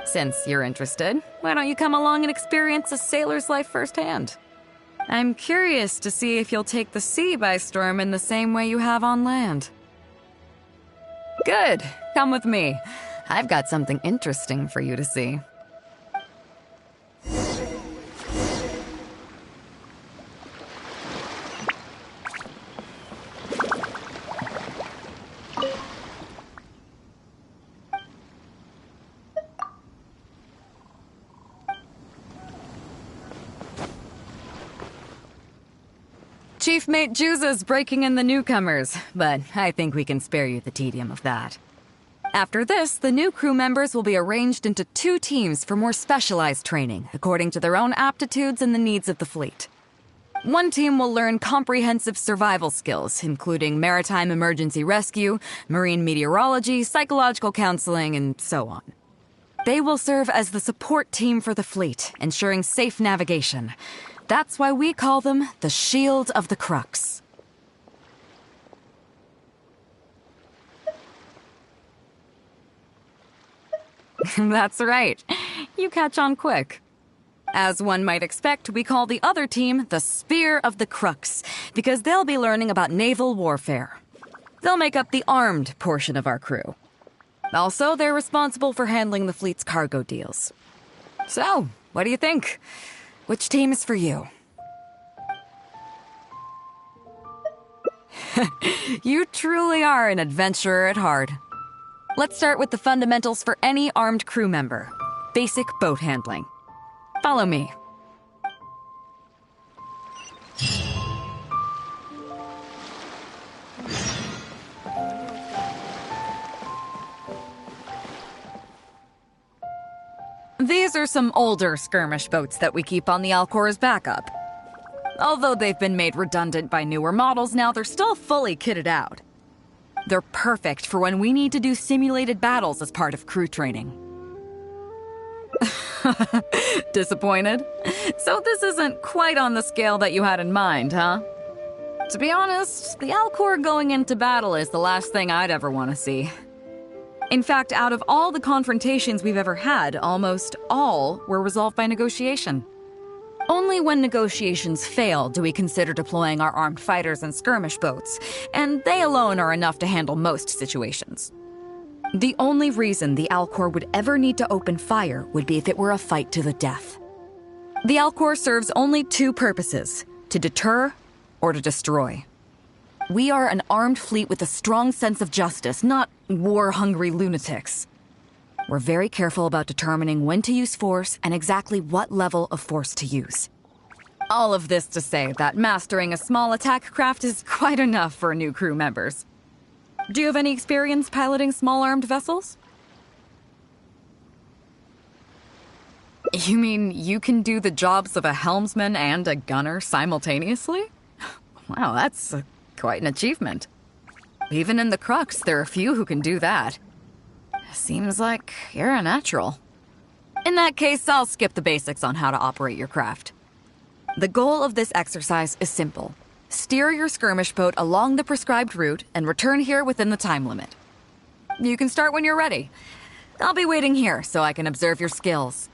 Since you're interested, why don't you come along and experience a sailor's life firsthand? I'm curious to see if you'll take the sea by storm in the same way you have on land. Good. Come with me. I've got something interesting for you to see. Chief Mate Juza's breaking in the newcomers, but I think we can spare you the tedium of that. After this, the new crew members will be arranged into 2 teams for more specialized training, according to their own aptitudes and the needs of the fleet. One team will learn comprehensive survival skills, including maritime emergency rescue, marine meteorology, psychological counseling, and so on. They will serve as the support team for the fleet, ensuring safe navigation. That's why we call them the Shield of the Crux. That's right. You catch on quick. As one might expect, we call the other team the Spear of the Crux, because they'll be learning about naval warfare. They'll make up the armed portion of our crew. Also, they're responsible for handling the fleet's cargo deals. So, what do you think? Which team is for you? You truly are an adventurer at heart. Let's start with the fundamentals for any armed crew member. Basic boat handling. Follow me. These are some older skirmish boats that we keep on the Alcor as backup. Although they've been made redundant by newer models now, they're still fully kitted out. They're perfect for when we need to do simulated battles as part of crew training. Disappointed? So this isn't quite on the scale that you had in mind, huh? To be honest, the Alcor going into battle is the last thing I'd ever want to see. In fact, out of all the confrontations we've ever had, almost all were resolved by negotiation. Only when negotiations fail do we consider deploying our armed fighters and skirmish boats, and they alone are enough to handle most situations. The only reason the Alcor would ever need to open fire would be if it were a fight to the death. The Alcor serves only 2 purposes: to deter or to destroy. We are an armed fleet with a strong sense of justice, not war-hungry lunatics. We're very careful about determining when to use force and exactly what level of force to use. All of this to say that mastering a small attack craft is quite enough for new crew members. Do you have any experience piloting small armed vessels? You mean you can do the jobs of a helmsman and a gunner simultaneously? Wow, that's quite an achievement. Even in the Crux, there are few who can do that. Seems like you're a natural. In that case, I'll skip the basics on how to operate your craft. The goal of this exercise is simple. Steer your skirmish boat along the prescribed route and return here within the time limit. You can start when you're ready. I'll be waiting here so I can observe your skills.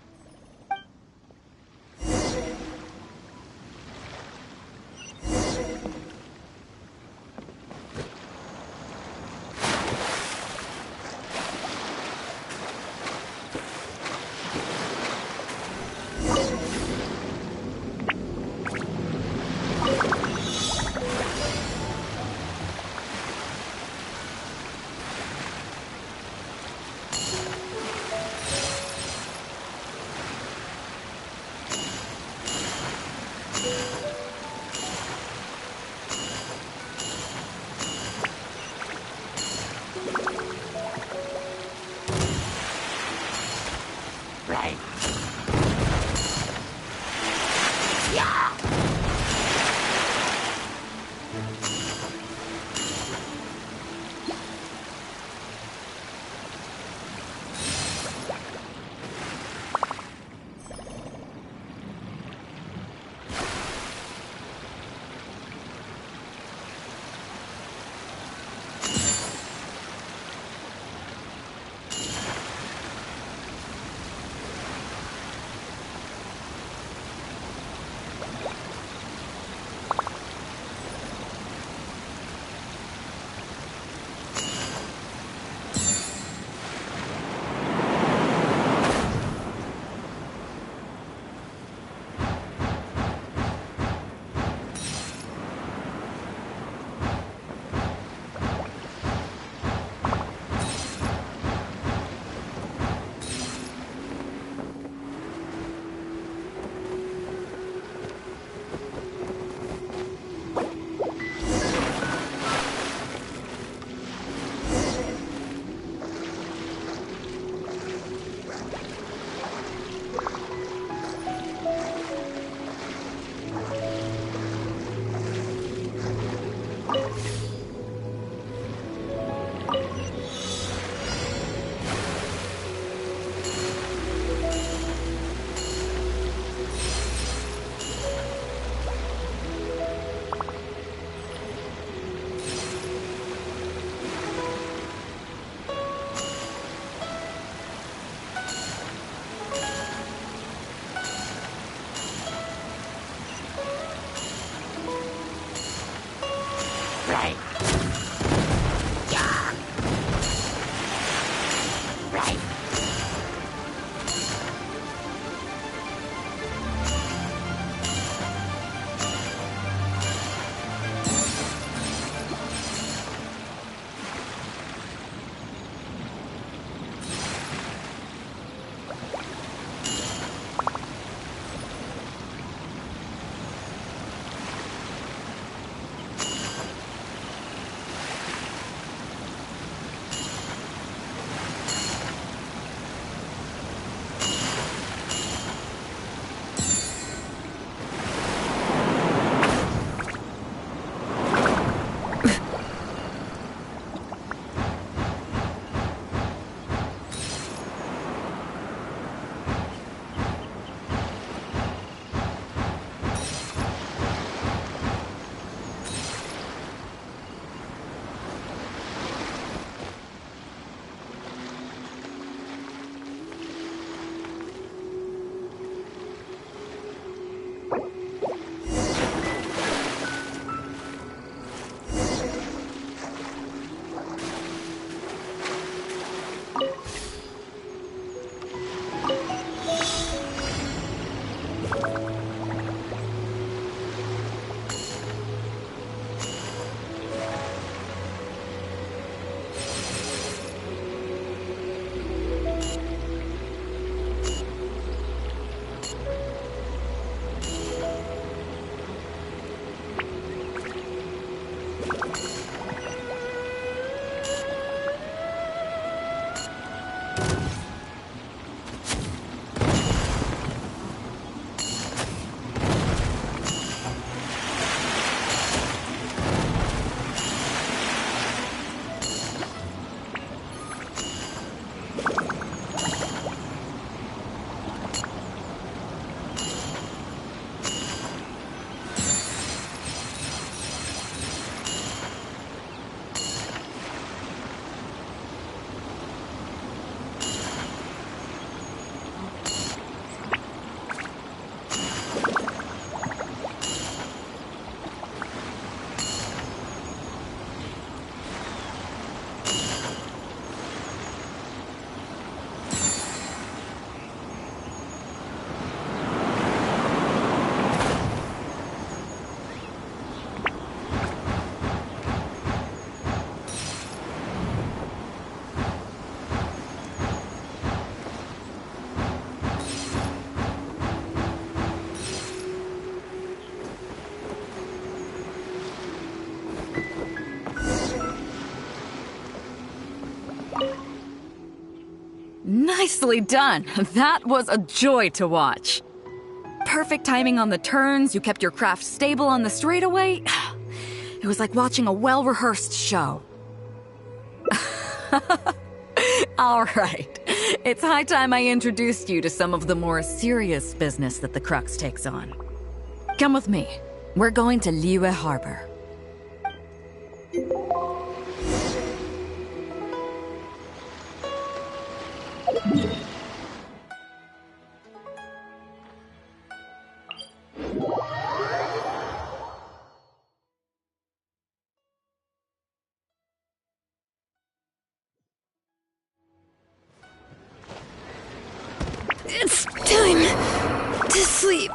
Right. Yeah. Right. Nicely done. That was a joy to watch. Perfect timing on the turns, you kept your craft stable on the straightaway. It was like watching a well-rehearsed show. All right. It's high time I introduced you to some of the more serious business that the Crux takes on. Come with me. We're going to Liyue Harbor. It's time to sleep.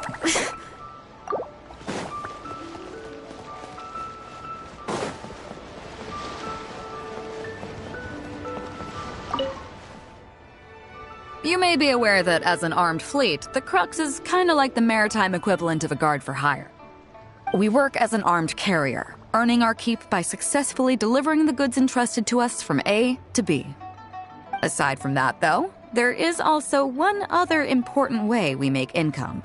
You may be aware that as an armed fleet, the Crux is kinda like the maritime equivalent of a guard for hire. We work as an armed carrier, earning our keep by successfully delivering the goods entrusted to us from A to B. Aside from that, though, there is also one other important way we make income.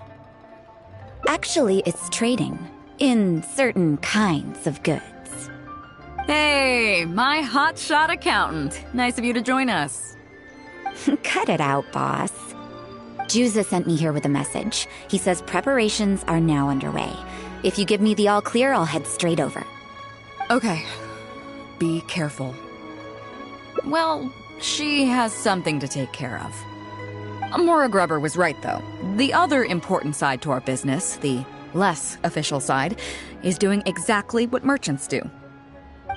Actually, it's trading. In certain kinds of goods. Hey, my hotshot accountant. Nice of you to join us. Cut it out, boss. Juza sent me here with a message. He says preparations are now underway. If you give me the all clear, I'll head straight over. Okay. Be careful. Well, she has something to take care of. Mora Grubber was right, though. The other important side to our business, the less official side, is doing exactly what merchants do.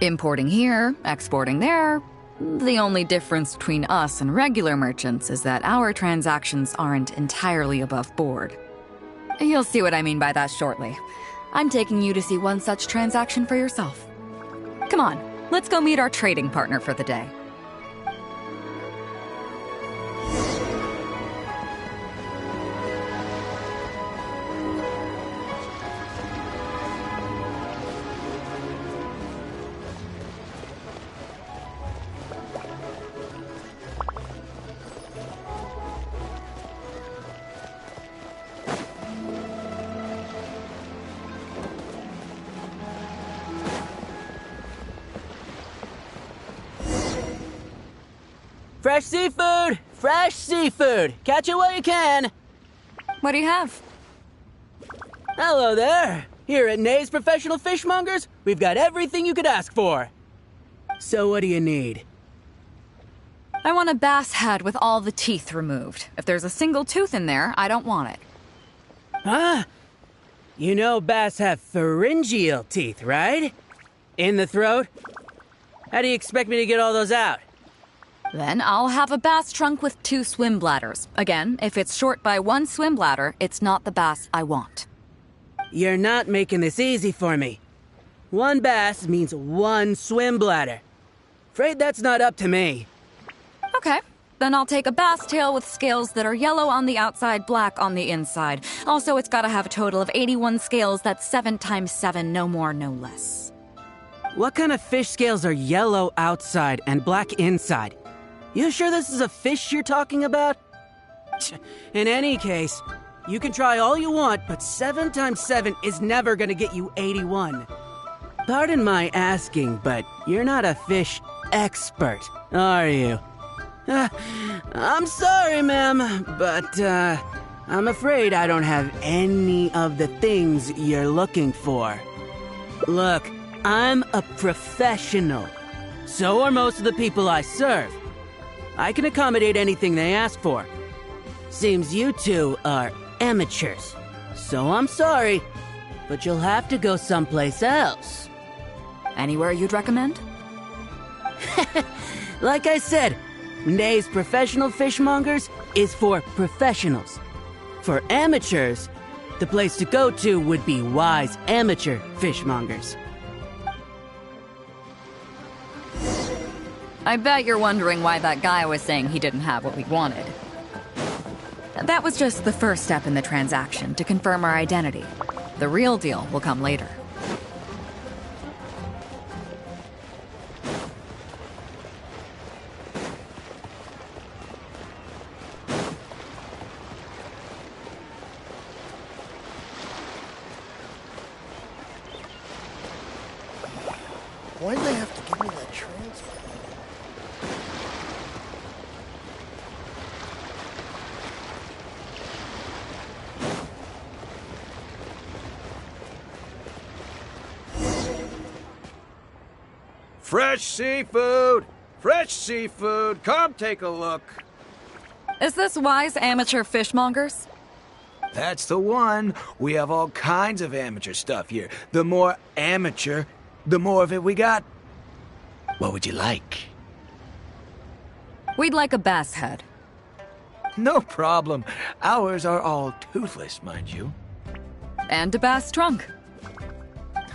Importing here, exporting there. The only difference between us and regular merchants is that our transactions aren't entirely above board. You'll see what I mean by that shortly. I'm taking you to see one such transaction for yourself. Come on, let's go meet our trading partner for the day. Fresh seafood! Fresh seafood! Catch it while you can! What do you have? Hello there! Here at Nay's Professional Fishmongers, we've got everything you could ask for. So what do you need? I want a bass head with all the teeth removed. If there's a single tooth in there, I don't want it. Huh? You know bass have pharyngeal teeth, right? In the throat? How do you expect me to get all those out? Then I'll have a bass trunk with 2 swim bladders. Again, if it's short by 1 swim bladder, it's not the bass I want. You're not making this easy for me. 1 bass means 1 swim bladder. Afraid that's not up to me. Okay, then I'll take a bass tail with scales that are yellow on the outside, black on the inside. Also, it's gotta have a total of 81 scales. That's 7 times 7, no more, no less. What kind of fish scales are yellow outside and black inside? You sure this is a fish you're talking about? In any case, you can try all you want, but 7 times 7 is never gonna get you 81. Pardon my asking, but you're not a fish expert, are you? I'm sorry, ma'am, but I'm afraid I don't have any of the things you're looking for. Look, I'm a professional. So are most of the people I serve. I can accommodate anything they ask for. Seems you two are amateurs. So I'm sorry, but you'll have to go someplace else. Anywhere you'd recommend? Like I said, Nay's Professional Fishmongers is for professionals. For amateurs, the place to go to would be Wise Amateur Fishmongers. I bet you're wondering why that guy was saying he didn't have what we wanted. That was just the first step in the transaction, to confirm our identity. The real deal will come later. Why'd they have to give me that transfer? Fresh seafood! Fresh seafood! Come take a look. Is this Wise Amateur Fishmongers? That's the one. We have all kinds of amateur stuff here. The more amateur, the more of it we got. What would you like? We'd like a bass head. No problem. Ours are all toothless, mind you. And a bass trunk.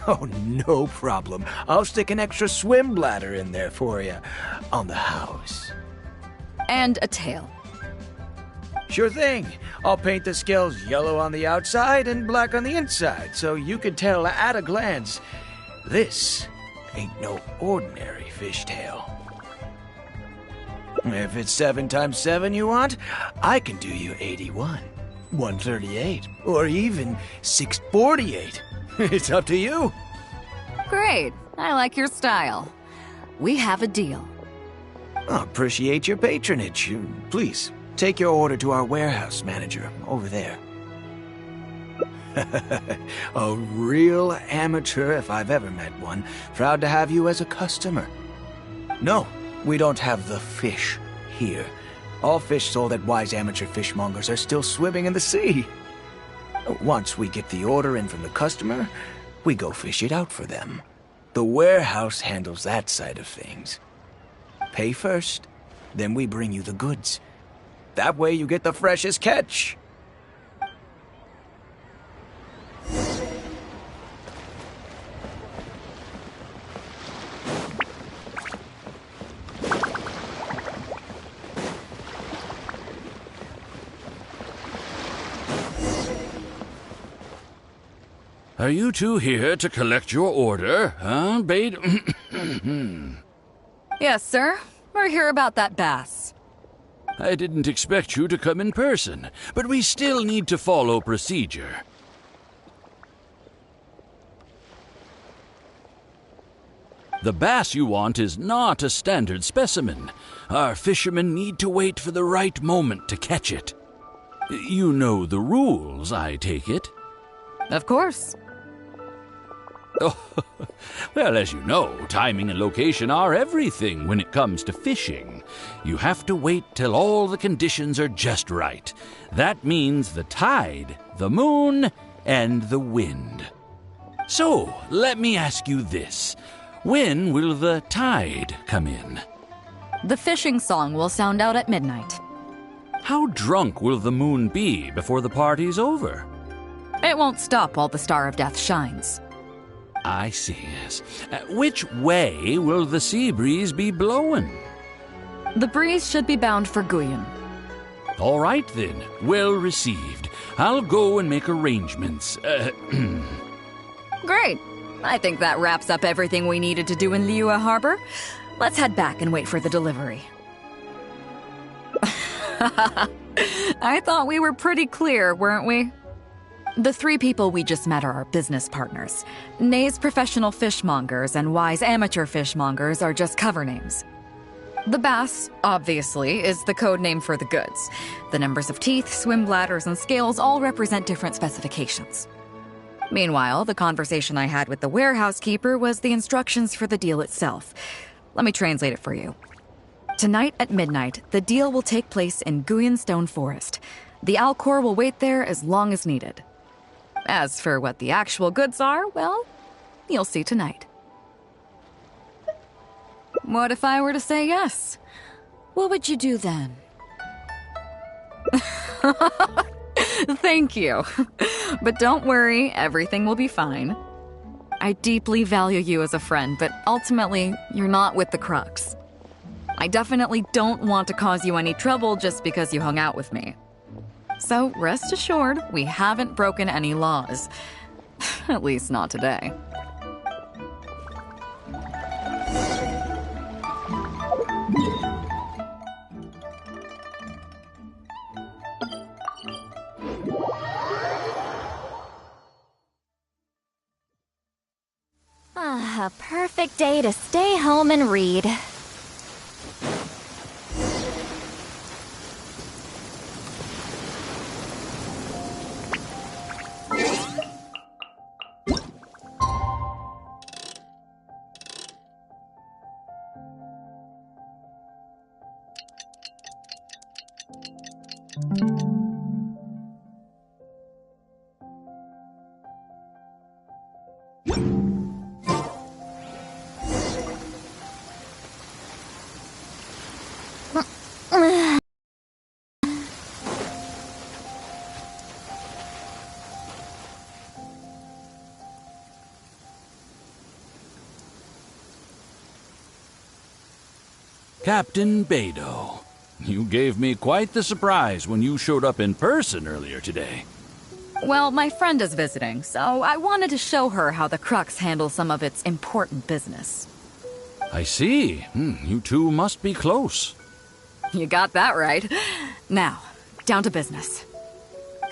Oh, no problem. I'll stick an extra swim bladder in there for you. On the house. And a tail. Sure thing. I'll paint the scales yellow on the outside and black on the inside, so you can tell at a glance, this ain't no ordinary fishtail. If it's 7 times 7 you want, I can do you 81, 138, or even 648. It's up to you. Great. I like your style. We have a deal. I appreciate your patronage. Please, take your order to our warehouse manager over there. A real amateur if I've ever met one. Proud to have you as a customer. No, we don't have the fish here. All fish sold at Wise Amateur Fishmongers are still swimming in the sea. Once we get the order in from the customer, we go fish it out for them. The warehouse handles that side of things. Pay first, then we bring you the goods. That way you get the freshest catch. Are you two here to collect your order, huh, Bade? Yes, sir. We're here about that bass. I didn't expect you to come in person, but we still need to follow procedure. The bass you want is not a standard specimen. Our fishermen need to wait for the right moment to catch it. You know the rules, I take it? Of course. Oh, well, as you know, timing and location are everything when it comes to fishing. You have to wait till all the conditions are just right. That means the tide, the moon, and the wind. So, let me ask you this. When will the tide come in? The fishing song will sound out at midnight. How drunk will the moon be before the party's over? It won't stop while the Star of Death shines. I see, yes. Which way will the sea breeze be blowing? The breeze should be bound for Guyan. All right, then. Well received. I'll go and make arrangements. Great. I think that wraps up everything we needed to do in Liyue Harbor. Let's head back and wait for the delivery. I thought we were pretty clear, weren't we? The three people we just met are our business partners. Nay's professional fishmongers and Y's amateur fishmongers are just cover names. The bass, obviously, is the code name for the goods. The numbers of teeth, swim bladders, and scales all represent different specifications. Meanwhile, the conversation I had with the warehouse keeper was the instructions for the deal itself. Let me translate it for you. Tonight at midnight, the deal will take place in Guyan Stone Forest. The Alcor will wait there as long as needed. As for what the actual goods are, well, you'll see tonight. What if I were to say yes? What would you do then? Thank you. But don't worry, everything will be fine. I deeply value you as a friend, but ultimately, you're not with the Crux. I definitely don't want to cause you any trouble just because you hung out with me. So rest assured, we haven't broken any laws. At least not today. A perfect day to stay home and read. Captain Beidou, you gave me quite the surprise when you showed up in person earlier today. Well, my friend is visiting, so I wanted to show her how the Crux handles some of its important business. I see. You two must be close. You got that right. Now, down to business.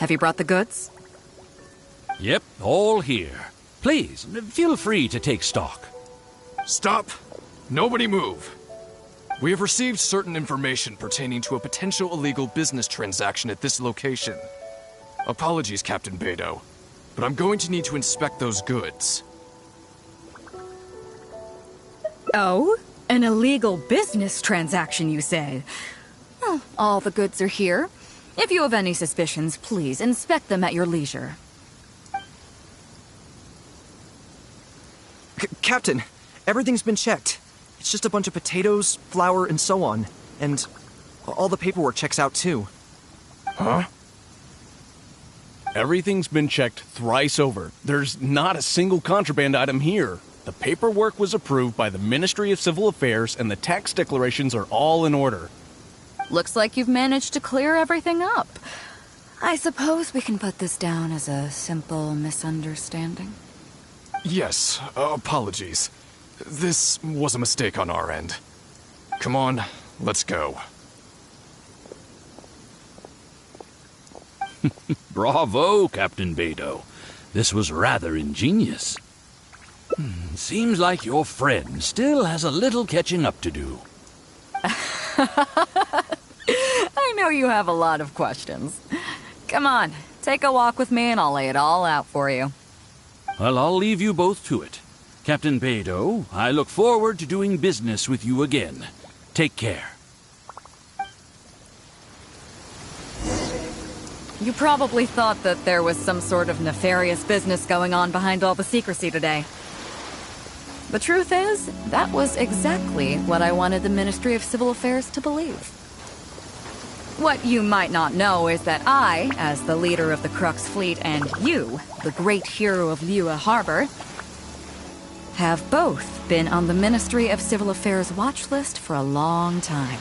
Have you brought the goods? Yep, all here. Please, feel free to take stock. Stop! Nobody move! We have received certain information pertaining to a potential illegal business transaction at this location. Apologies, Captain Beidou, but I'm going to need to inspect those goods. Oh? An illegal business transaction, you say? Well, all the goods are here. If you have any suspicions, please inspect them at your leisure. Captain, Everything's been checked. It's just a bunch of potatoes, flour, and so on. And all the paperwork checks out too. Huh? Everything's been checked thrice over. There's not a single contraband item here. The paperwork was approved by the Ministry of Civil Affairs and the tax declarations are all in order. Looks like you've managed to clear everything up. I suppose we can put this down as a simple misunderstanding. Yes, apologies. This was a mistake on our end. Come on, let's go. Bravo, Captain Beidou. This was rather ingenious. Seems like your friend still has a little catching up to do. I know you have a lot of questions. Come on, take a walk with me and I'll lay it all out for you. Well, I'll leave you both to it. Captain Beidou, I look forward to doing business with you again. Take care. You probably thought that there was some sort of nefarious business going on behind all the secrecy today. The truth is, that was exactly what I wanted the Ministry of Civil Affairs to believe. What you might not know is that I, as the leader of the Crux fleet, and you, the great hero of Liyue Harbor, have both been on the Ministry of Civil Affairs watch list for a long time.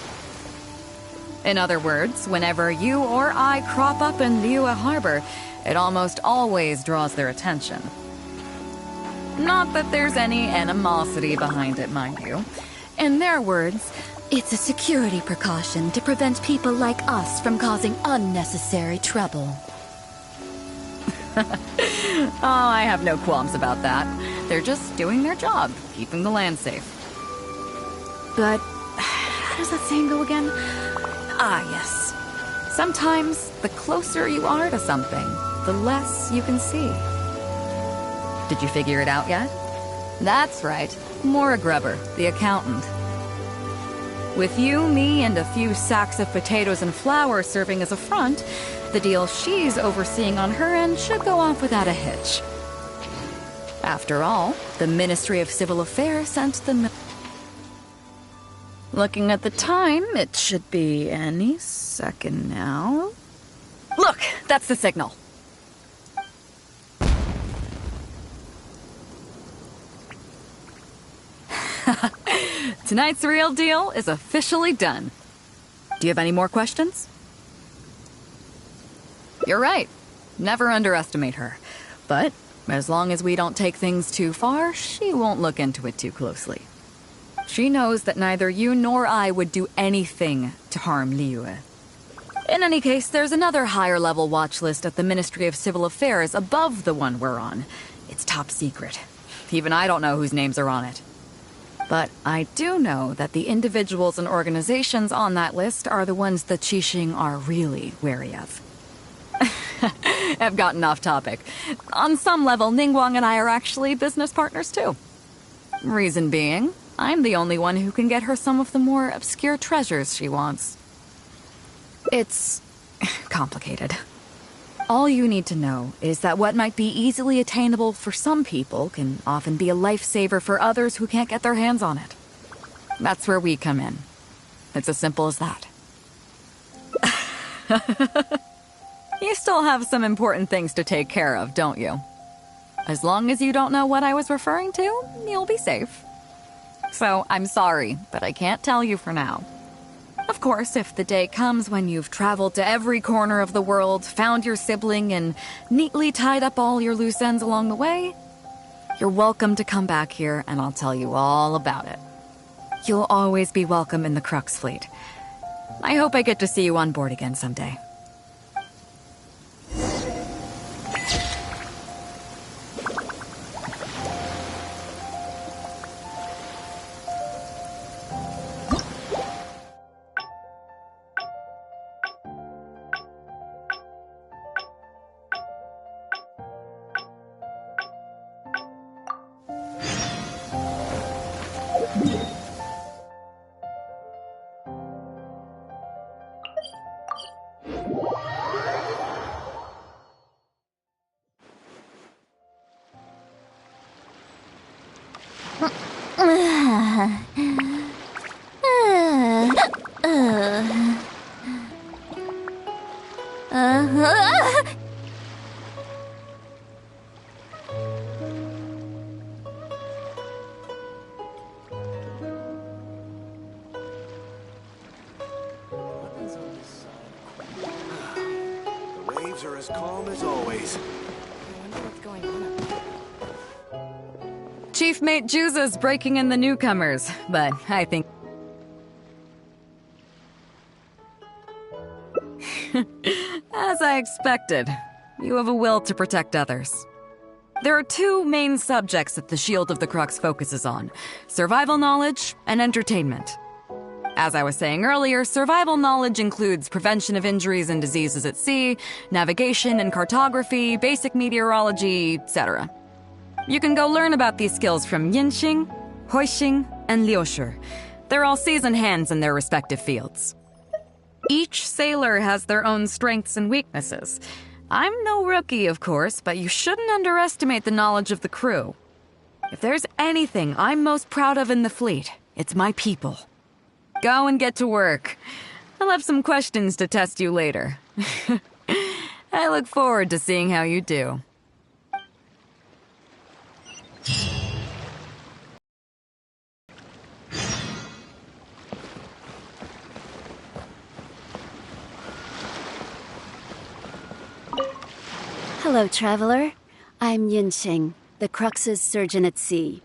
In other words, whenever you or I crop up in Liyue Harbor, it almost always draws their attention. Not that there's any animosity behind it, mind you. In their words, it's a security precaution to prevent people like us from causing unnecessary trouble. Oh, I have no qualms about that. They're just doing their job, keeping the land safe. But how does that saying go again? Ah, yes. Sometimes the closer you are to something, the less you can see. Did you figure it out yet? That's right. Maura Grubber, the accountant. With you, me, and a few sacks of potatoes and flour serving as a front, the deal she's overseeing on her end should go off without a hitch. After all, the Ministry of Civil Affairs sent the... Looking at the time, it should be any second now. Look, that's the signal. Tonight's real deal is officially done. Do you have any more questions? You're right. Never underestimate her. But as long as we don't take things too far, she won't look into it too closely. She knows that neither you nor I would do anything to harm Liyue. In any case, there's another higher-level watch list at the Ministry of Civil Affairs above the one we're on. It's top secret. Even I don't know whose names are on it. But I do know that the individuals and organizations on that list are the ones the Qixing are really wary of. I've gotten off topic. On some level, Ningguang and I are actually business partners too. Reason being, I'm the only one who can get her some of the more obscure treasures she wants. It's complicated. All you need to know is that what might be easily attainable for some people can often be a lifesaver for others who can't get their hands on it. That's where we come in. It's as simple as that. You still have some important things to take care of, don't you? As long as you don't know what I was referring to, you'll be safe. So, I'm sorry, but I can't tell you for now. Of course, if the day comes when you've traveled to every corner of the world, found your sibling, and neatly tied up all your loose ends along the way, you're welcome to come back here and I'll tell you all about it. You'll always be welcome in the Crux fleet. I hope I get to see you on board again someday. The waves are as calm as always. Chief Mate Juza's breaking in the newcomers, but I think... As I expected, you have a will to protect others. There are two main subjects that the Shield of the Crux focuses on: survival knowledge and entertainment. As I was saying earlier, survival knowledge includes prevention of injuries and diseases at sea, navigation and cartography, basic meteorology, etc. You can go learn about these skills from Yinxing, Huixing, and Liushi. They're all seasoned hands in their respective fields. Each sailor has their own strengths and weaknesses. I'm no rookie, of course, but you shouldn't underestimate the knowledge of the crew. If there's anything I'm most proud of in the fleet, it's my people. Go and get to work. I'll have some questions to test you later. I look forward to seeing how you do. Hello, traveler. I'm Yinxing, the Crux's surgeon at sea.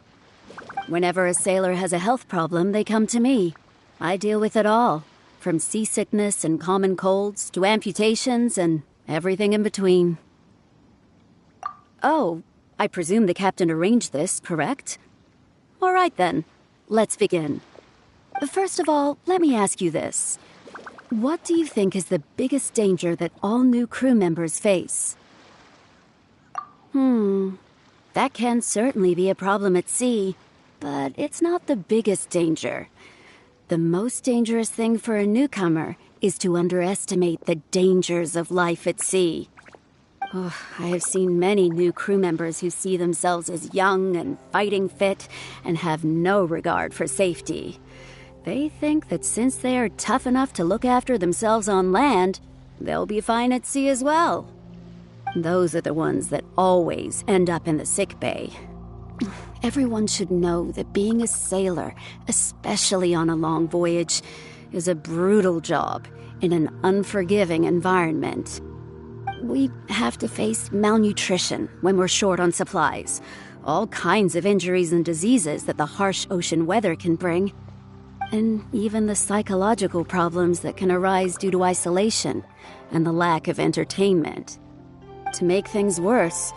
Whenever a sailor has a health problem, they come to me. I deal with it all, from seasickness and common colds to amputations and everything in between. Oh, I presume the captain arranged this, correct? All right then, let's begin. First of all, let me ask you this. What do you think is the biggest danger that all new crew members face? That can certainly be a problem at sea, but it's not the biggest danger. The most dangerous thing for a newcomer is to underestimate the dangers of life at sea. Oh, I have seen many new crew members who see themselves as young and fighting fit and have no regard for safety. They think that since they are tough enough to look after themselves on land, they'll be fine at sea as well. Those are the ones that always end up in the sick bay. Everyone should know that being a sailor, especially on a long voyage, is a brutal job in an unforgiving environment. We have to face malnutrition when we're short on supplies, all kinds of injuries and diseases that the harsh ocean weather can bring, and even the psychological problems that can arise due to isolation and the lack of entertainment. To make things worse,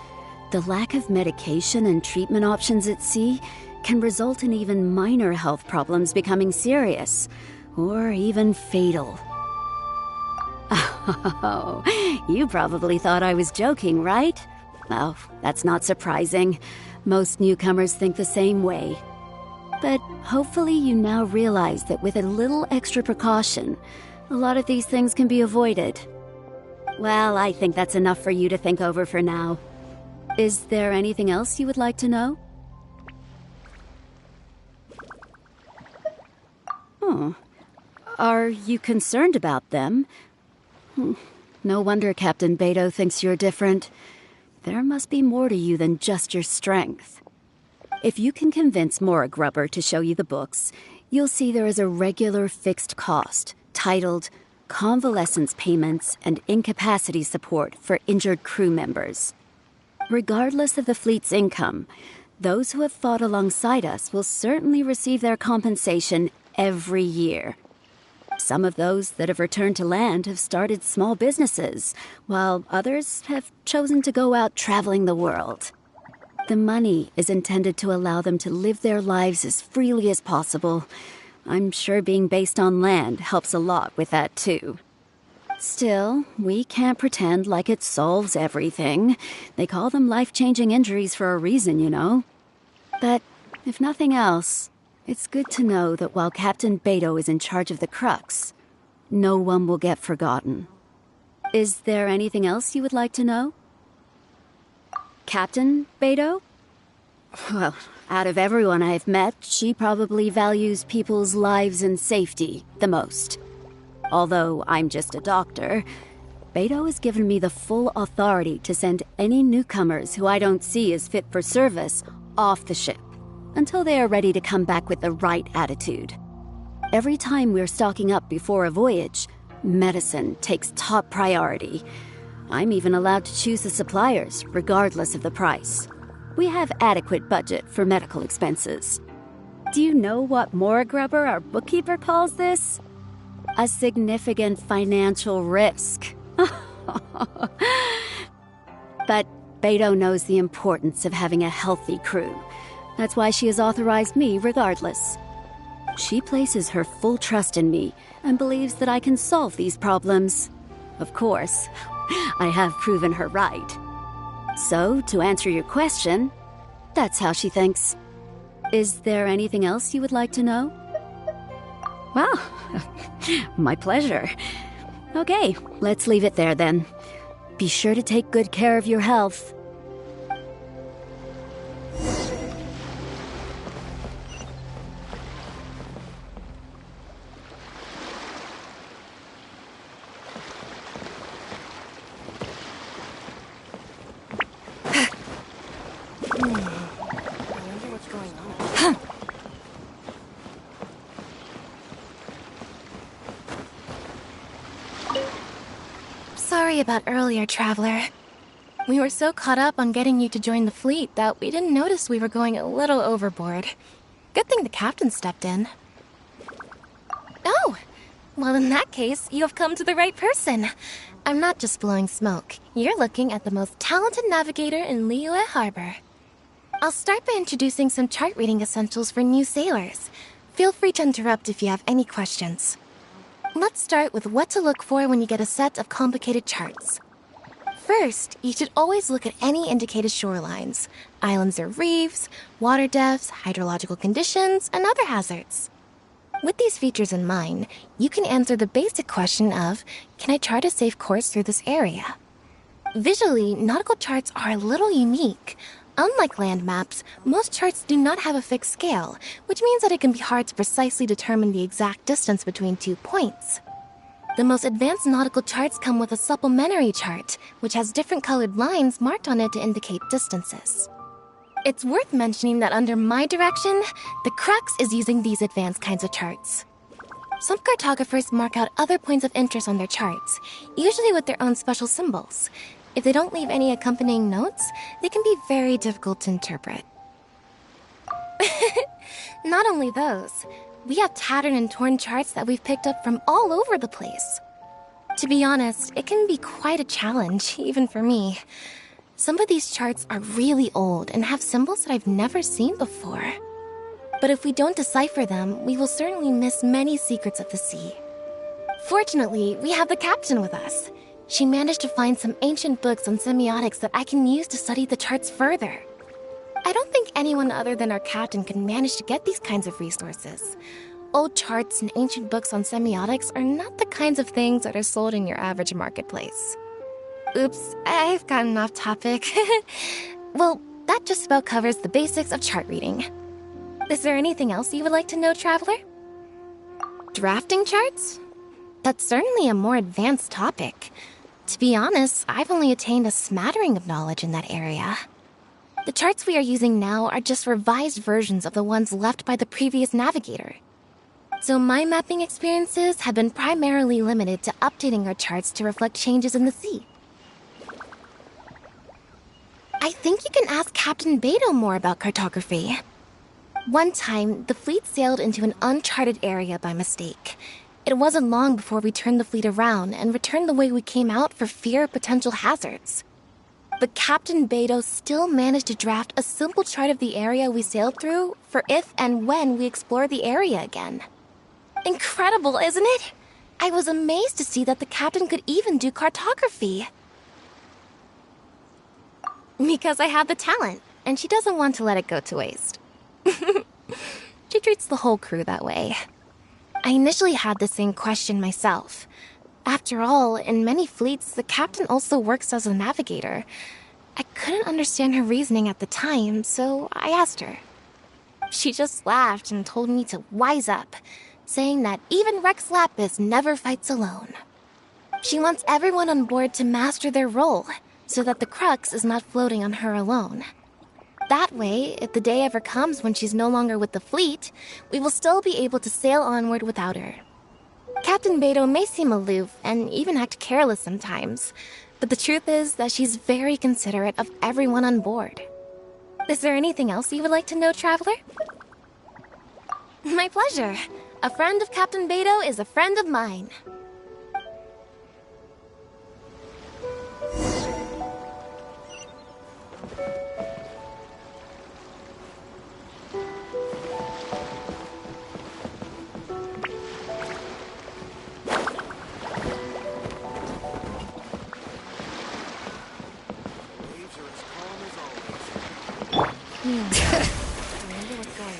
the lack of medication and treatment options at sea can result in even minor health problems becoming serious, or even fatal. Oh, you probably thought I was joking, right? Well, that's not surprising. Most newcomers think the same way. But hopefully you now realize that with a little extra precaution, a lot of these things can be avoided. Well, I think that's enough for you to think over for now. Is there anything else you would like to know? Are you concerned about them? No wonder Captain Beidou thinks you're different. There must be more to you than just your strength. If you can convince Mora Grubber to show you the books, you'll see there is a regular fixed cost, titled Convalescence Payments and Incapacity Support for Injured Crew Members. Regardless of the fleet's income, those who have fought alongside us will certainly receive their compensation every year. Some of those that have returned to land have started small businesses, while others have chosen to go out traveling the world. The money is intended to allow them to live their lives as freely as possible. I'm sure being based on land helps a lot with that, too. Still, we can't pretend like it solves everything. They call them life-changing injuries for a reason, you know. But if nothing else, it's good to know that while Captain Beidou is in charge of the Crux, no one will get forgotten. Is there anything else you would like to know? Captain Beidou? Well, out of everyone I've met, she probably values people's lives and safety the most. Although I'm just a doctor, Beto has given me the full authority to send any newcomers who I don't see as fit for service off the ship until they are ready to come back with the right attitude. Every time we're stocking up before a voyage, medicine takes top priority. I'm even allowed to choose the suppliers, regardless of the price. We have adequate budget for medical expenses. Do you know what Mora Grubber, our bookkeeper, calls this? A significant financial risk. But Beto knows the importance of having a healthy crew. That's why she has authorized me regardless. She places her full trust in me and believes that I can solve these problems. Of course, I have proven her right. So, to answer your question, that's how she thinks. Is there anything else you would like to know? Well, my pleasure. Okay, let's leave it there then. Be sure to take good care of your health. Sorry about earlier, Traveler. We were so caught up on getting you to join the fleet that we didn't notice we were going a little overboard. Good thing the captain stepped in. Oh! Well, in that case, you have come to the right person. I'm not just blowing smoke. You're looking at the most talented navigator in Liyue Harbor. I'll start by introducing some chart reading essentials for new sailors. Feel free to interrupt if you have any questions. Let's start with what to look for when you get a set of complicated charts. First, you should always look at any indicated shorelines, islands or reefs, water depths, hydrological conditions, and other hazards. With these features in mind, you can answer the basic question of, can I chart a safe course through this area? Visually, nautical charts are a little unique. Unlike land maps, most charts do not have a fixed scale, which means that it can be hard to precisely determine the exact distance between 2 points. The most advanced nautical charts come with a supplementary chart, which has different colored lines marked on it to indicate distances. It's worth mentioning that under my direction, the crux is using these advanced kinds of charts. Some cartographers mark out other points of interest on their charts, usually with their own special symbols. If they don't leave any accompanying notes, they can be very difficult to interpret. Not only those, we have tattered and torn charts that we've picked up from all over the place. To be honest, it can be quite a challenge, even for me. Some of these charts are really old and have symbols that I've never seen before. But if we don't decipher them, we will certainly miss many secrets of the sea. Fortunately, we have the captain with us. She managed to find some ancient books on semiotics that I can use to study the charts further. I don't think anyone other than our captain could manage to get these kinds of resources. Old charts and ancient books on semiotics are not the kinds of things that are sold in your average marketplace. Oops, I've gotten off topic. Well, that just about covers the basics of chart reading. Is there anything else you would like to know, Traveler? Drafting charts? That's certainly a more advanced topic. To be honest, I've only attained a smattering of knowledge in that area. The charts we are using now are just revised versions of the ones left by the previous navigator. So my mapping experiences have been primarily limited to updating our charts to reflect changes in the sea. I think you can ask Captain Beto more about cartography. One time, the fleet sailed into an uncharted area by mistake. It wasn't long before we turned the fleet around and returned the way we came out for fear of potential hazards. But Captain Beto still managed to draft a simple chart of the area we sailed through for if and when we explore the area again. Incredible, isn't it? I was amazed to see that the captain could even do cartography. Because I have the talent, and she doesn't want to let it go to waste. She treats the whole crew that way. I initially had the same question myself. After all, in many fleets, the captain also works as a navigator. I couldn't understand her reasoning at the time, so I asked her. She just laughed and told me to wise up, saying that even Rex Lapis never fights alone. She wants everyone on board to master their role, so that the crux is not floating on her alone. That way, if the day ever comes when she's no longer with the fleet, we will still be able to sail onward without her. Captain Beidou may seem aloof and even act careless sometimes, but the truth is that she's very considerate of everyone on board. Is there anything else you would like to know, Traveler? My pleasure. A friend of Captain Beidou is a friend of mine. I wonder what's going on.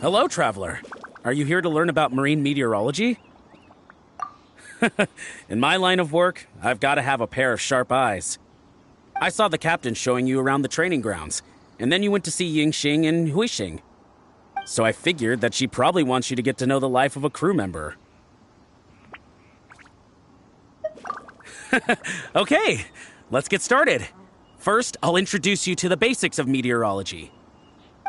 Hello, Traveler. Are you here to learn about marine meteorology? In my line of work, I've got to have a pair of sharp eyes. I saw the captain showing you around the training grounds, and then you went to see Yingxing and Huixing. So I figured that she probably wants you to get to know the life of a crew member. Okay, let's get started. First, I'll introduce you to the basics of meteorology.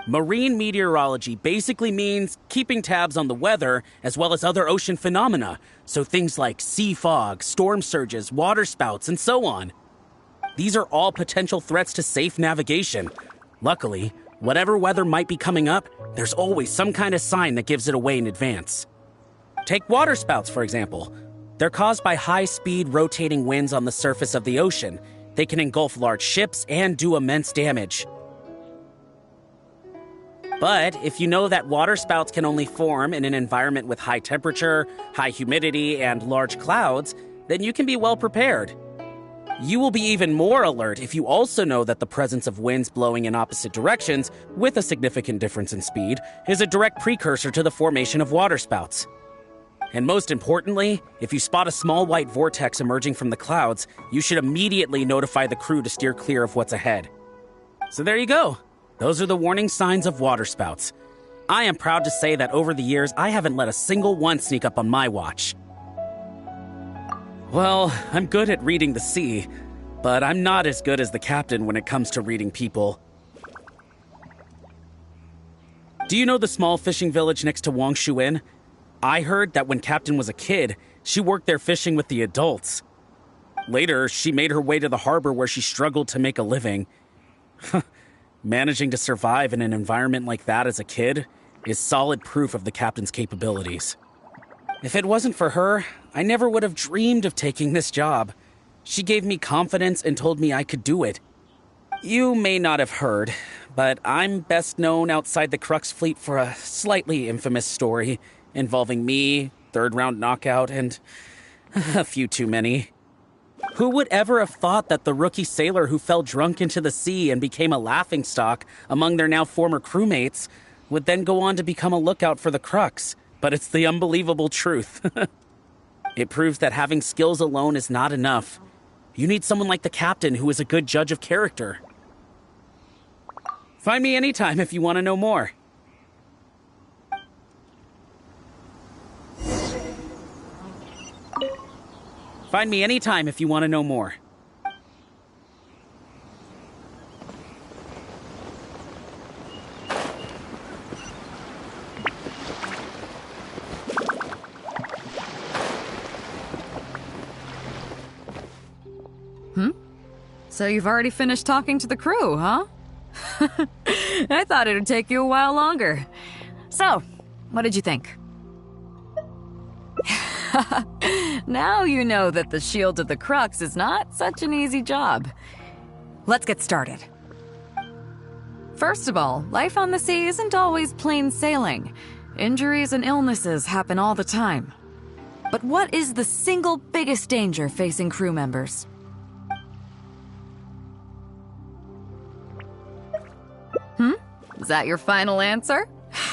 Marine meteorology basically means keeping tabs on the weather as well as other ocean phenomena, so things like sea fog, storm surges, water spouts, and so on. These are all potential threats to safe navigation. Luckily, whatever weather might be coming up, there's always some kind of sign that gives it away in advance. Take water spouts, for example. They're caused by high-speed rotating winds on the surface of the ocean. They can engulf large ships and do immense damage. But if you know that water spouts can only form in an environment with high temperature, high humidity, and large clouds, then you can be well prepared. You will be even more alert if you also know that the presence of winds blowing in opposite directions, with a significant difference in speed, is a direct precursor to the formation of water spouts. And most importantly, if you spot a small white vortex emerging from the clouds, you should immediately notify the crew to steer clear of what's ahead. So there you go. Those are the warning signs of water spouts. I am proud to say that over the years, I haven't let a single one sneak up on my watch. Well, I'm good at reading the sea, but I'm not as good as the captain when it comes to reading people. Do you know the small fishing village next to Wangshuin? I heard that when Captain was a kid, she worked there fishing with the adults. Later, she made her way to the harbor where she struggled to make a living. Managing to survive in an environment like that as a kid is solid proof of the captain's capabilities. If it wasn't for her, I never would have dreamed of taking this job. She gave me confidence and told me I could do it. You may not have heard, but I'm best known outside the Crux fleet for a slightly infamous story involving me, third-round knockout, and a few too many. Who would ever have thought that the rookie sailor who fell drunk into the sea and became a laughingstock among their now former crewmates would then go on to become a lookout for the Crux? But it's the unbelievable truth. It proves that having skills alone is not enough. You need someone like the captain who is a good judge of character. Find me anytime if you want to know more. Find me anytime if you want to know more. So you've already finished talking to the crew, huh? I thought it would take you a while longer. So, what did you think? Now you know that the Shield of the Crux is not such an easy job. Let's get started. First of all, life on the sea isn't always plain sailing. Injuries and illnesses happen all the time. But what is the single biggest danger facing crew members? Is that your final answer?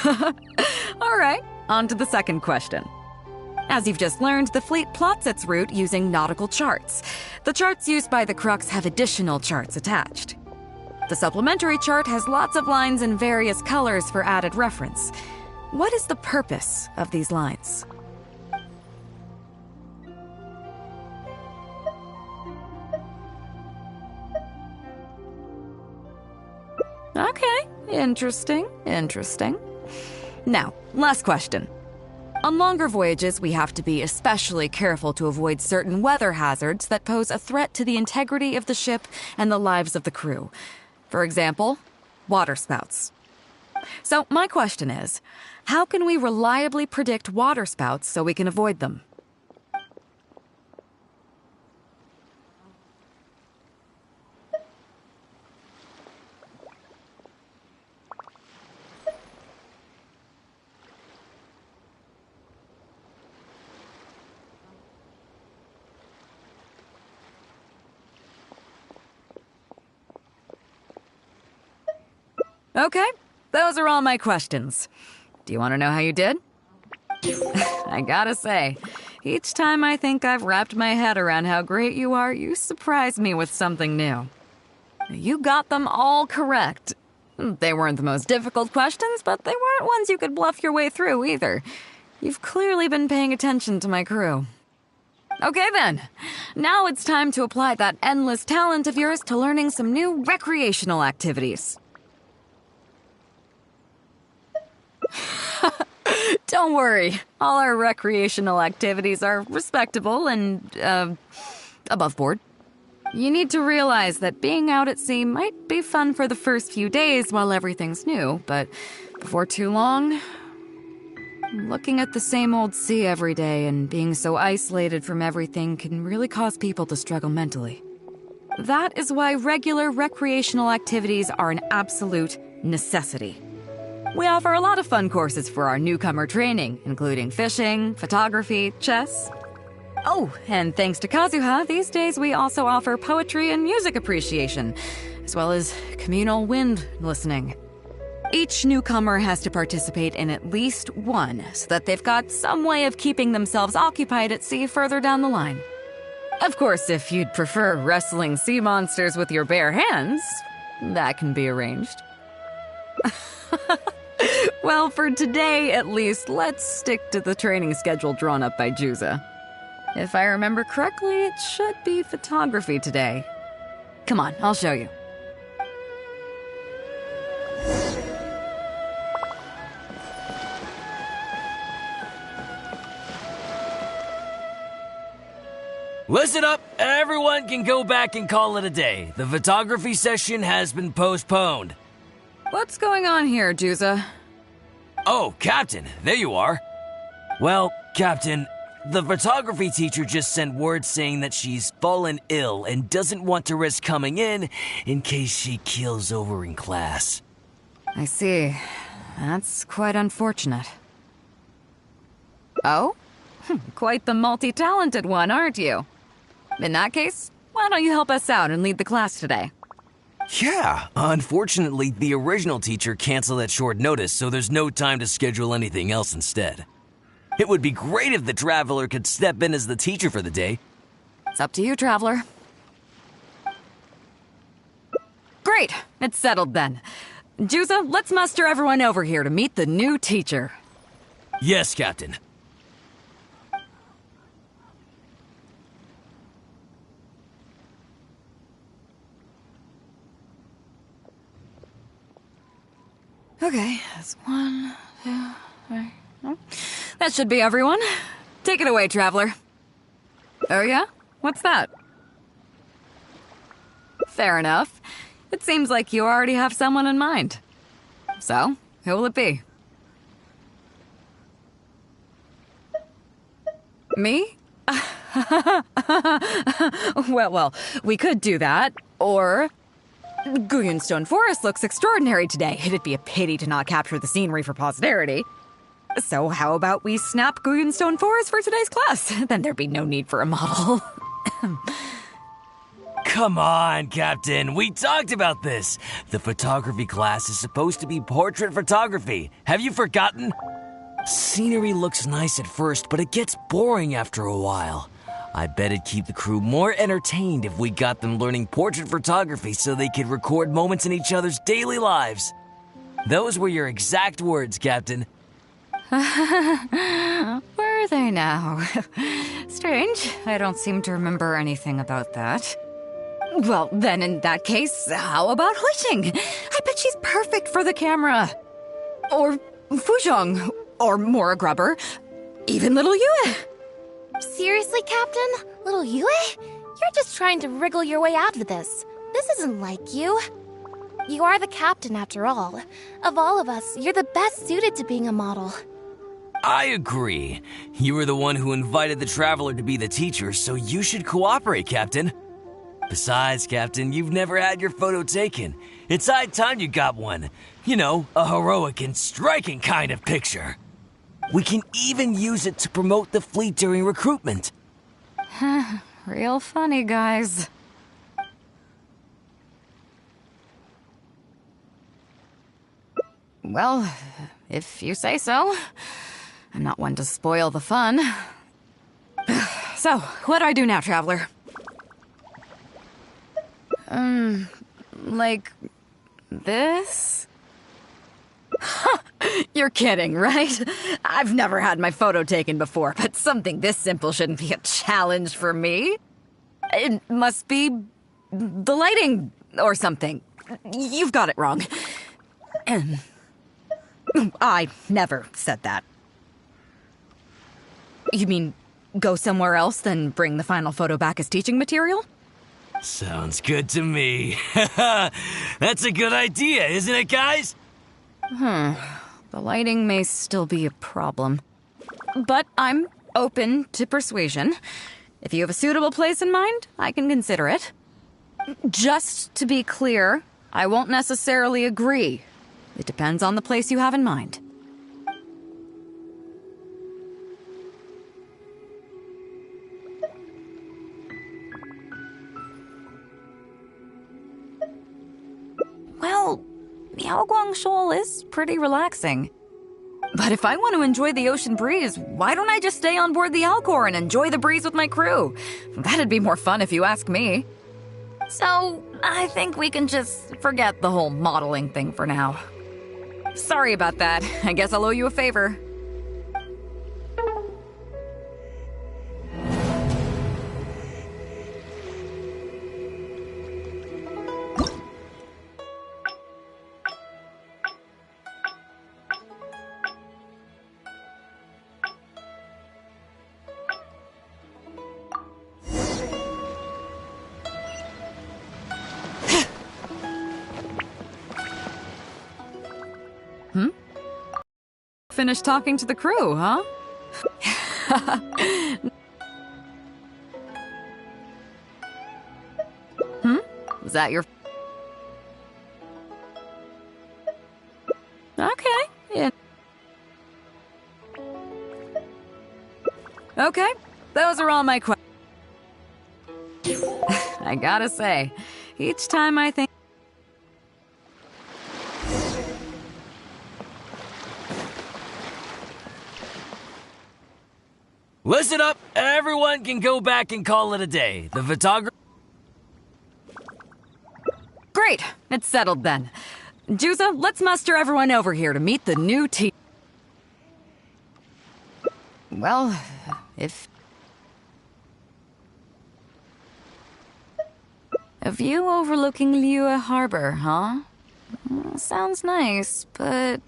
All right, on to the second question. As you've just learned, the fleet plots its route using nautical charts. The charts used by the Crux have additional charts attached. The supplementary chart has lots of lines in various colors for added reference. What is the purpose of these lines? Okay, interesting. Now, last question. On longer voyages, we have to be especially careful to avoid certain weather hazards that pose a threat to the integrity of the ship and the lives of the crew. For example, waterspouts. So my question is, how can we reliably predict waterspouts so we can avoid them? Okay, those are all my questions. Do you want to know how you did? I gotta say, each time I think I've wrapped my head around how great you are, you surprise me with something new. You got them all correct. They weren't the most difficult questions, but they weren't ones you could bluff your way through either. You've clearly been paying attention to my crew. Okay then, now it's time to apply that endless talent of yours to learning some new recreational activities. Don't worry, all our recreational activities are respectable and, above board. You need to realize that being out at sea might be fun for the first few days while everything's new, but before too long, looking at the same old sea every day and being so isolated from everything can really cause people to struggle mentally. That is why regular recreational activities are an absolute necessity. We offer a lot of fun courses for our newcomer training, including fishing, photography, chess. Oh, and thanks to Kazuha, these days we also offer poetry and music appreciation, as well as communal wind listening. Each newcomer has to participate in at least one, so that they've got some way of keeping themselves occupied at sea further down the line. Of course, if you'd prefer wrestling sea monsters with your bare hands, that can be arranged. Well, for today at least, let's stick to the training schedule drawn up by Juza. If I remember correctly, it should be photography today. Come on, I'll show you. Listen up, everyone can go back and call it a day. The photography session has been postponed. What's going on here, Juza? Oh, Captain, there you are. Well, Captain, the photography teacher just sent word saying that she's fallen ill and doesn't want to risk coming in case she keels over in class. I see. That's quite unfortunate. Oh? Quite the multi-talented one, aren't you? In that case, why don't you help us out and lead the class today? Yeah, unfortunately, the original teacher canceled at short notice, so there's no time to schedule anything else instead. It would be great if the Traveler could step in as the teacher for the day. It's up to you, Traveler. Great, it's settled then. Juza, let's muster everyone over here to meet the new teacher. Yes, Captain. Okay, that's 1, 2, 3. That should be everyone. Take it away, Traveler. Oh yeah? What's that? Fair enough. It seems like you already have someone in mind. So, who will it be? Me? well, we could do that, or Guyonstone Forest looks extraordinary today. It'd be a pity to not capture the scenery for posterity. So how about we snap Guyonstone Forest for today's class? Then there'd be no need for a model. Come on, Captain. We talked about this. The photography class is supposed to be portrait photography. Have you forgotten? Scenery looks nice at first, but it gets boring after a while. I bet it'd keep the crew more entertained if we got them learning portrait photography so they could record moments in each other's daily lives. Those were your exact words, Captain. Were they now? Strange. I don't seem to remember anything about that. Well, then in that case, how about Huixing? I bet she's perfect for the camera. Or Fuzhong. Or Mora Grubber. Even little Yue. Seriously, Captain? Little Yue? You're just trying to wriggle your way out of this. This isn't like you. You are the captain, after all. Of all of us, you're the best suited to being a model. I agree. You were the one who invited the traveler to be the teacher, so you should cooperate, Captain. Besides, Captain, you've never had your photo taken. It's high time you got one. You know, a heroic and striking kind of picture. We can even use it to promote the fleet during recruitment. Real funny, guys. Well, if you say so. I'm not one to spoil the fun. So, what do I do now, Traveler? Like this? You're kidding, right? I've never had my photo taken before, but something this simple shouldn't be a challenge for me. It must be the lighting or something. You've got it wrong. I never said that. You mean go somewhere else, then bring the final photo back as teaching material? Sounds good to me. That's a good idea, isn't it, guys? The lighting may still be a problem. But I'm open to persuasion. If you have a suitable place in mind, I can consider it. Just to be clear, I won't necessarily agree. It depends on the place you have in mind. Well, Yaoguang Shoal is pretty relaxing. But if I want to enjoy the ocean breeze, why don't I just stay on board the Alcor and enjoy the breeze with my crew? That'd be more fun if you ask me. So, I think we can just forget the whole modeling thing for now. Sorry about that. I guess I'll owe you a favor. Finished talking to the crew, huh? Was that your... Okay, yeah. Okay, those are all my questions. I gotta say, each time I think... Listen up, everyone can go back and call it a day. The photographer... Great, it's settled then. Juza, let's muster everyone over here to meet the new team. Well, if... A view overlooking Liyue Harbor, huh? Sounds nice, but...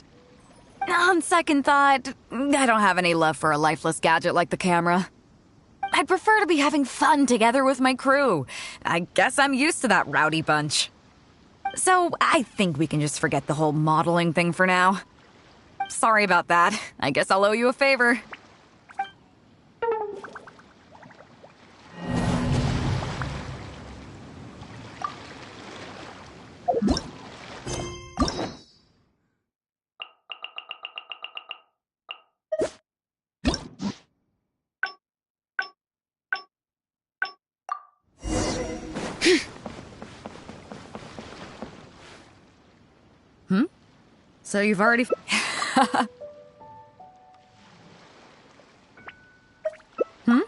On second thought, I don't have any love for a lifeless gadget like the camera. I'd prefer to be having fun together with my crew. I guess I'm used to that rowdy bunch. So I think we can just forget the whole modeling thing for now. Sorry about that. I guess I'll owe you a favor. So you've already... Hmm?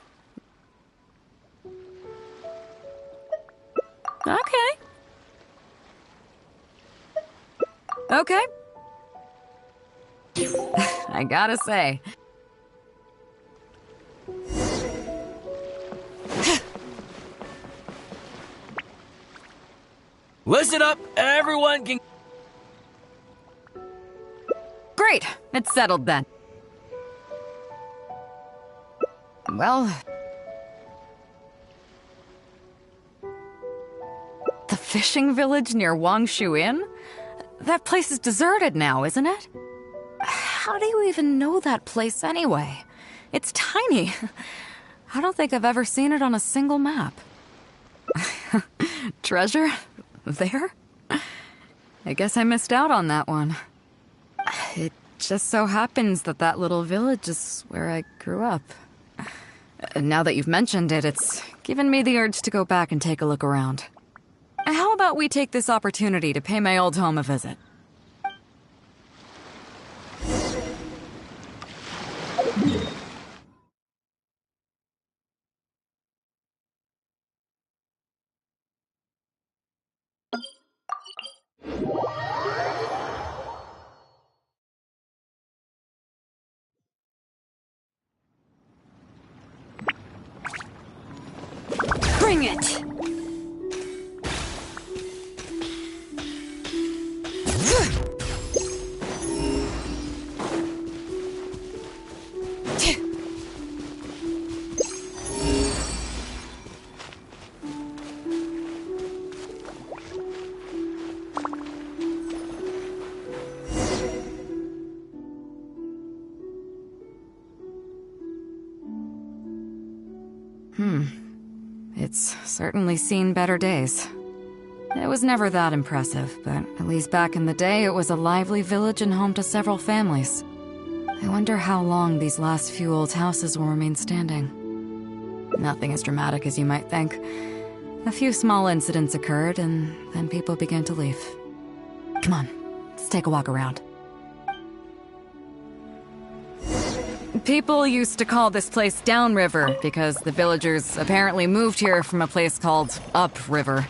Okay. Okay. I gotta say... Listen up, everyone can... Great, it's settled then. Well... The fishing village near Wangshu Inn? That place is deserted now, isn't it? How do you even know that place anyway? It's tiny. I don't think I've ever seen it on a single map. Treasure? There? I guess I missed out on that one. It just so happens that that little village is where I grew up. Now that you've mentioned it, it's given me the urge to go back and take a look around. How about we take this opportunity to pay my old home a visit? Bring it! It's certainly seen better days. It was never that impressive, but at least back in the day, it was a lively village and home to several families. I wonder how long these last few old houses will remain standing. Nothing as dramatic as you might think. A few small incidents occurred, and then people began to leave. Come on, let's take a walk around. People used to call this place Downriver because the villagers apparently moved here from a place called Upriver.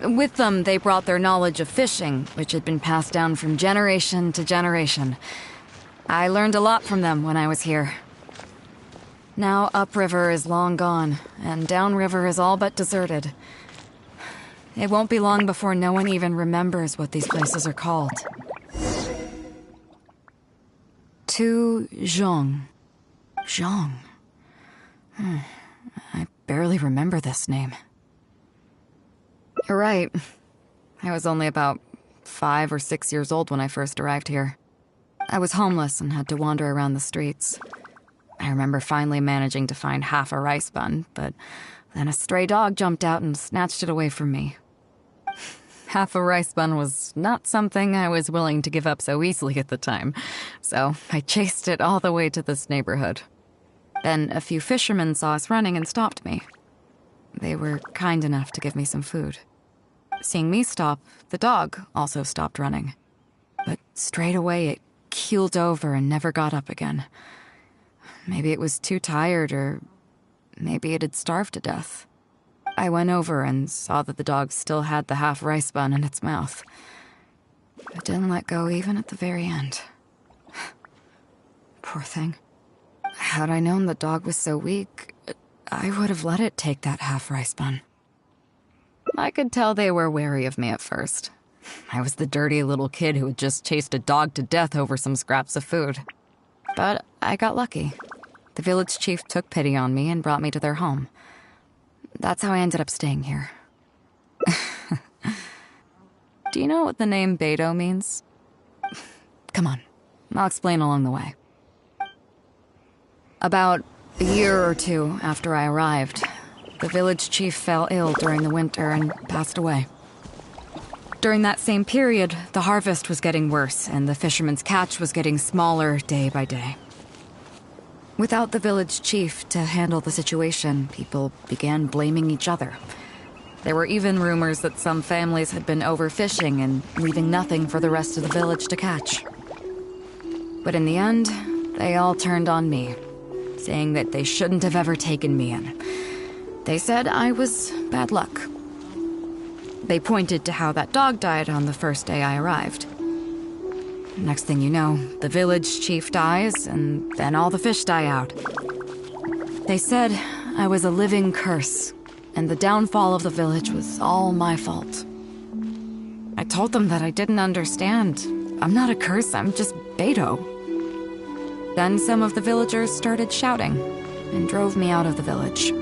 With them, they brought their knowledge of fishing, which had been passed down from generation to generation. I learned a lot from them when I was here. Now Upriver is long gone, and Downriver is all but deserted. It won't be long before no one even remembers what these places are called. To Zhong. Zhong. I barely remember this name. You're right. I was only about 5 or 6 years old when I first arrived here. I was homeless and had to wander around the streets. I remember finally managing to find half a rice bun, but then a stray dog jumped out and snatched it away from me. Half a rice bun was not something I was willing to give up so easily at the time, so I chased it all the way to this neighborhood. Then a few fishermen saw us running and stopped me. They were kind enough to give me some food. Seeing me stop, the dog also stopped running. But straight away it keeled over and never got up again. Maybe it was too tired, or maybe it had starved to death. I went over and saw that the dog still had the half rice bun in its mouth. It didn't let go even at the very end. Poor thing. Had I known the dog was so weak, I would have let it take that half rice bun. I could tell they were wary of me at first. I was the dirty little kid who had just chased a dog to death over some scraps of food. But I got lucky. The village chief took pity on me and brought me to their home. That's how I ended up staying here. Do you know what the name Beidou means? Come on, I'll explain along the way. About a year or two after I arrived, the village chief fell ill during the winter and passed away. During that same period, the harvest was getting worse and the fishermen's catch was getting smaller day by day. Without the village chief to handle the situation, people began blaming each other. There were even rumors that some families had been overfishing and leaving nothing for the rest of the village to catch. But in the end, they all turned on me, saying that they shouldn't have ever taken me in. They said I was bad luck. They pointed to how that dog died on the first day I arrived. Next thing you know, the village chief dies, and then all the fish die out. They said I was a living curse, and the downfall of the village was all my fault. I told them that I didn't understand. I'm not a curse, I'm just Beto. Then some of the villagers started shouting and drove me out of the village.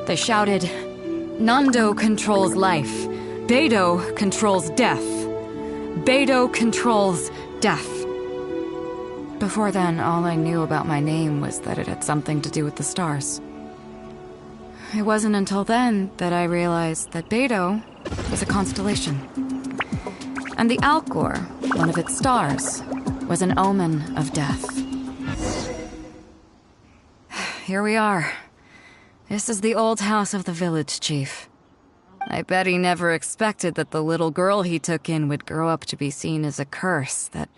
They shouted, "Nando controls life. Beto controls death. Beto controls death." Before then, all I knew about my name was that it had something to do with the stars. It wasn't until then that I realized that Beto was a constellation. And the Alcor, one of its stars, was an omen of death. Here we are. This is the old house of the village chief. I bet he never expected that the little girl he took in would grow up to be seen as a curse that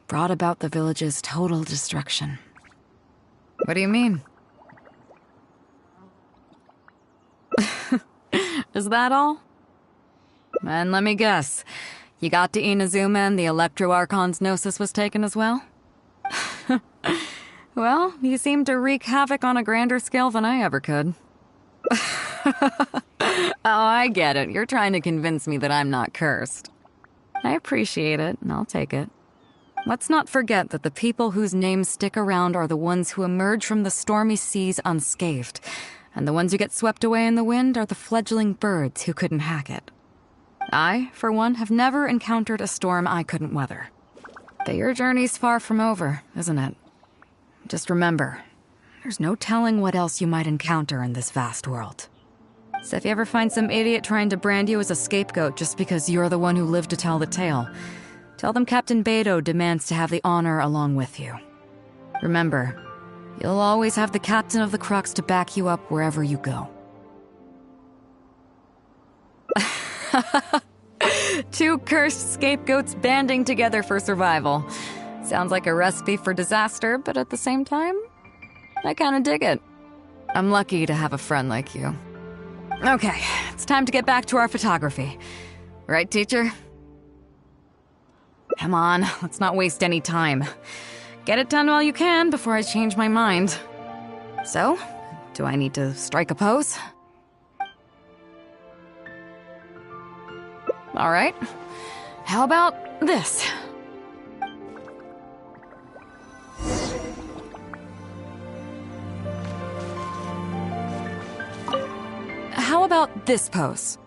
brought about the village's total destruction. What do you mean? Is that all? And let me guess. You got to Inazuma and the Electro Archon's Gnosis was taken as well? Well, you seem to wreak havoc on a grander scale than I ever could. Oh, I get it. You're trying to convince me that I'm not cursed. I appreciate it, and I'll take it. Let's not forget that the people whose names stick around are the ones who emerge from the stormy seas unscathed, and the ones who get swept away in the wind are the fledgling birds who couldn't hack it. I, for one, have never encountered a storm I couldn't weather. But your journey's far from over, isn't it? Just remember, there's no telling what else you might encounter in this vast world. So if you ever find some idiot trying to brand you as a scapegoat just because you're the one who lived to tell the tale, tell them Captain Beto demands to have the honor along with you. Remember, you'll always have the captain of the Crux to back you up wherever you go. Two cursed scapegoats banding together for survival. Sounds like a recipe for disaster, but at the same time, I kinda dig it. I'm lucky to have a friend like you. Okay, it's time to get back to our photography. Right, teacher? Come on, let's not waste any time. Get it done while you can before I change my mind. So, do I need to strike a pose? All right. How about this? How about this pose?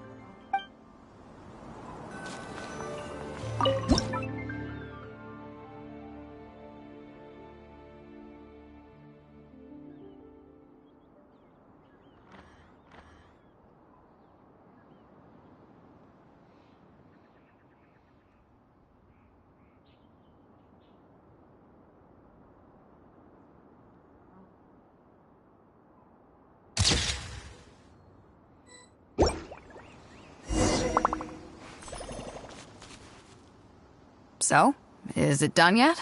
So, is it done yet?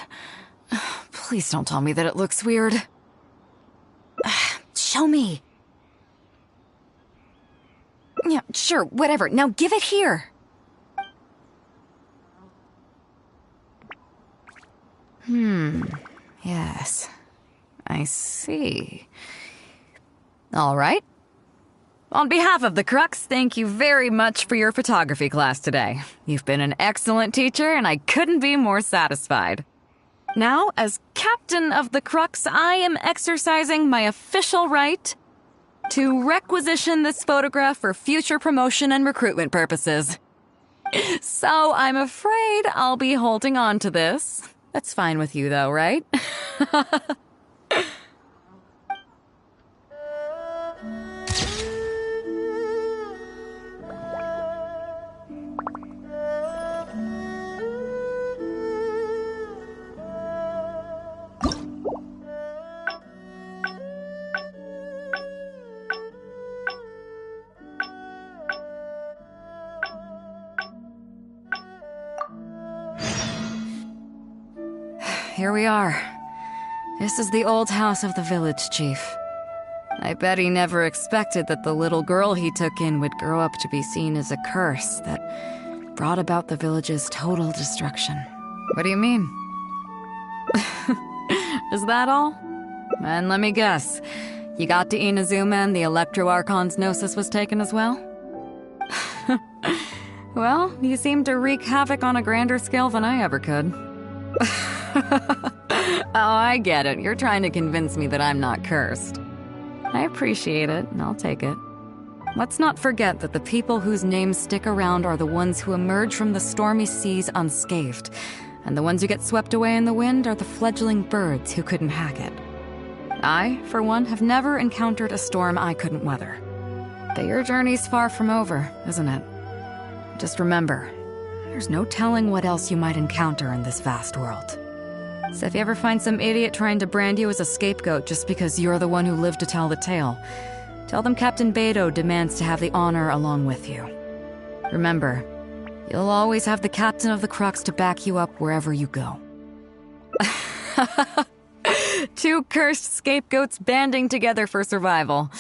Please don't tell me that it looks weird. Show me. Yeah, sure, whatever. Now give it here. Yes. I see. All right. On behalf of the Crux, thank you very much for your photography class today. You've been an excellent teacher, and I couldn't be more satisfied. Now, as captain of the Crux, I am exercising my official right to requisition this photograph for future promotion and recruitment purposes. So I'm afraid I'll be holding on to this. That's fine with you, though, right? here we are. This is the old house of the village chief. I bet he never expected that the little girl he took in would grow up to be seen as a curse that brought about the village's total destruction. What do you mean? Is that all? And let me guess, you got to Inazuma and the Electro Archon's Gnosis was taken as well? Well, you seem to wreak havoc on a grander scale than I ever could. Oh, I get it. You're trying to convince me that I'm not cursed. I appreciate it, and I'll take it. Let's not forget that the people whose names stick around are the ones who emerge from the stormy seas unscathed, and the ones who get swept away in the wind are the fledgling birds who couldn't hack it. I, for one, have never encountered a storm I couldn't weather. But your journey's far from over, isn't it? Just remember, there's no telling what else you might encounter in this vast world. So if you ever find some idiot trying to brand you as a scapegoat just because you're the one who lived to tell the tale, tell them Captain Beidou demands to have the honor along with you. Remember, you'll always have the captain of the Crux to back you up wherever you go. Two cursed scapegoats banding together for survival.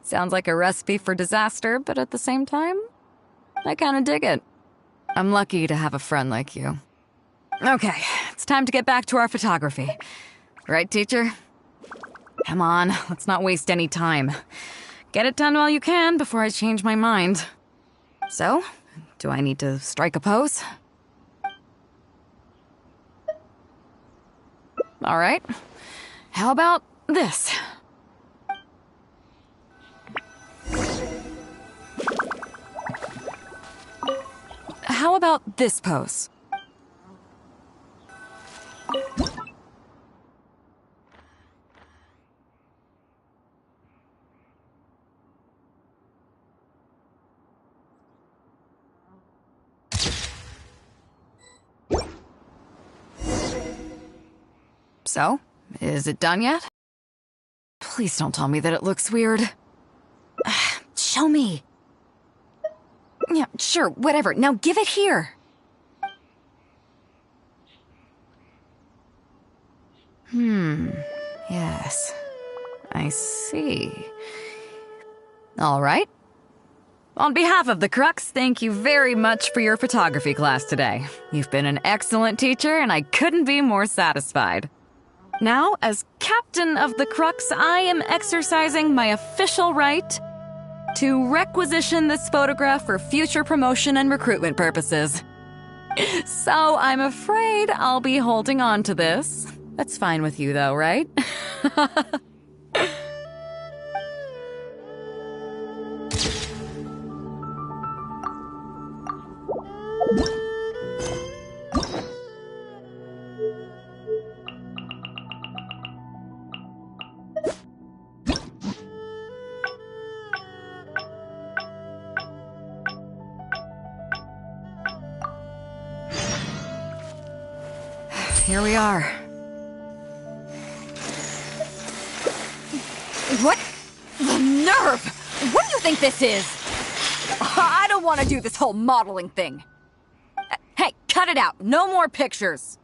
Sounds like a recipe for disaster, but at the same time, I kinda dig it. I'm lucky to have a friend like you. Okay, it's time to get back to our photography. Right, teacher? Come on, let's not waste any time. Get it done while you can before I change my mind. So, do I need to strike a pose? All right. How about this? How about this pose? So, is it done yet? Please don't tell me that it looks weird. Show me. Yeah, sure, whatever. Now give it here. Yes. I see. All right. On behalf of the Crux, thank you very much for your photography class today. You've been an excellent teacher, and I couldn't be more satisfied. Now, as captain of the Crux, I am exercising my official right to requisition this photograph for future promotion and recruitment purposes. So I'm afraid I'll be holding on to this. That's fine with you, though, right? Here we are. What? The nerve! What do you think this is? I don't want to do this whole modeling thing. Hey, cut it out. No more pictures.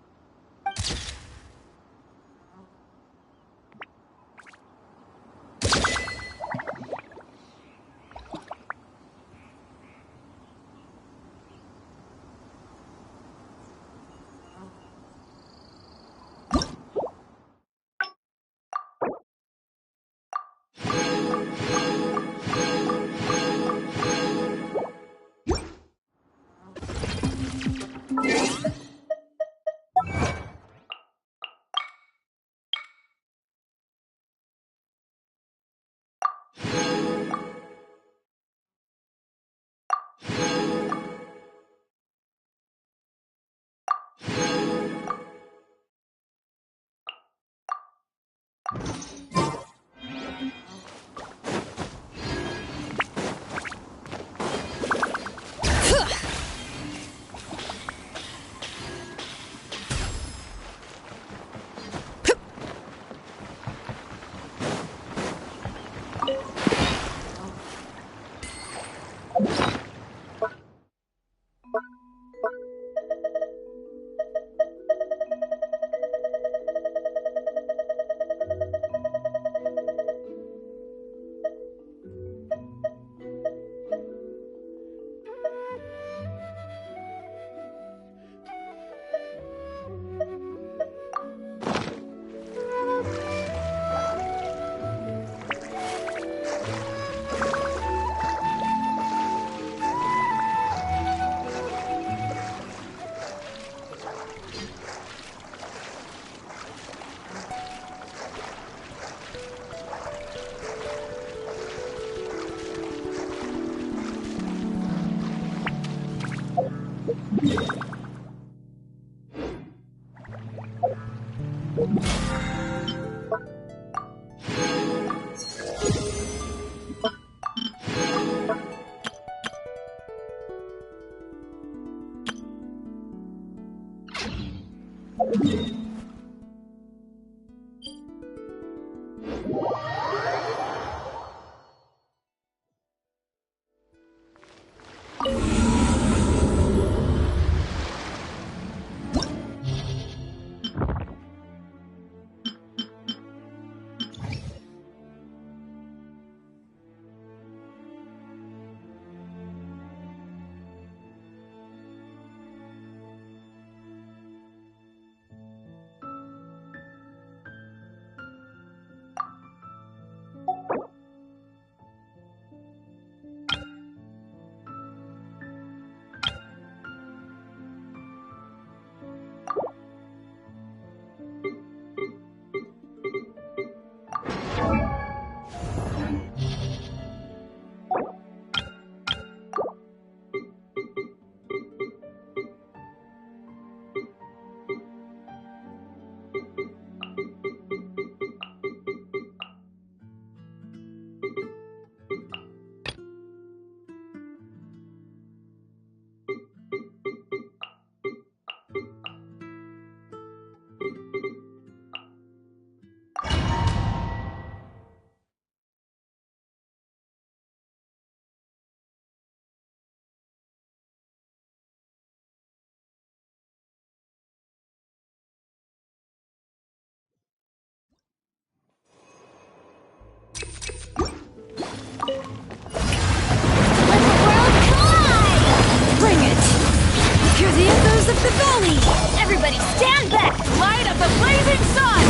of the valley! Everybody stand back! Light up the blazing sun!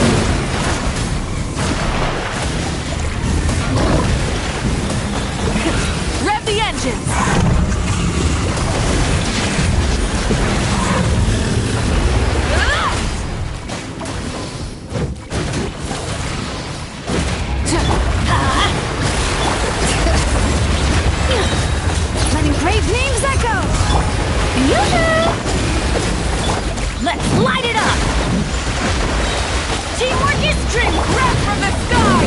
Rev the engines! Letting brave names echo! Yoo-hoo! Let's light it up! Teamwork is dream craft from the sky!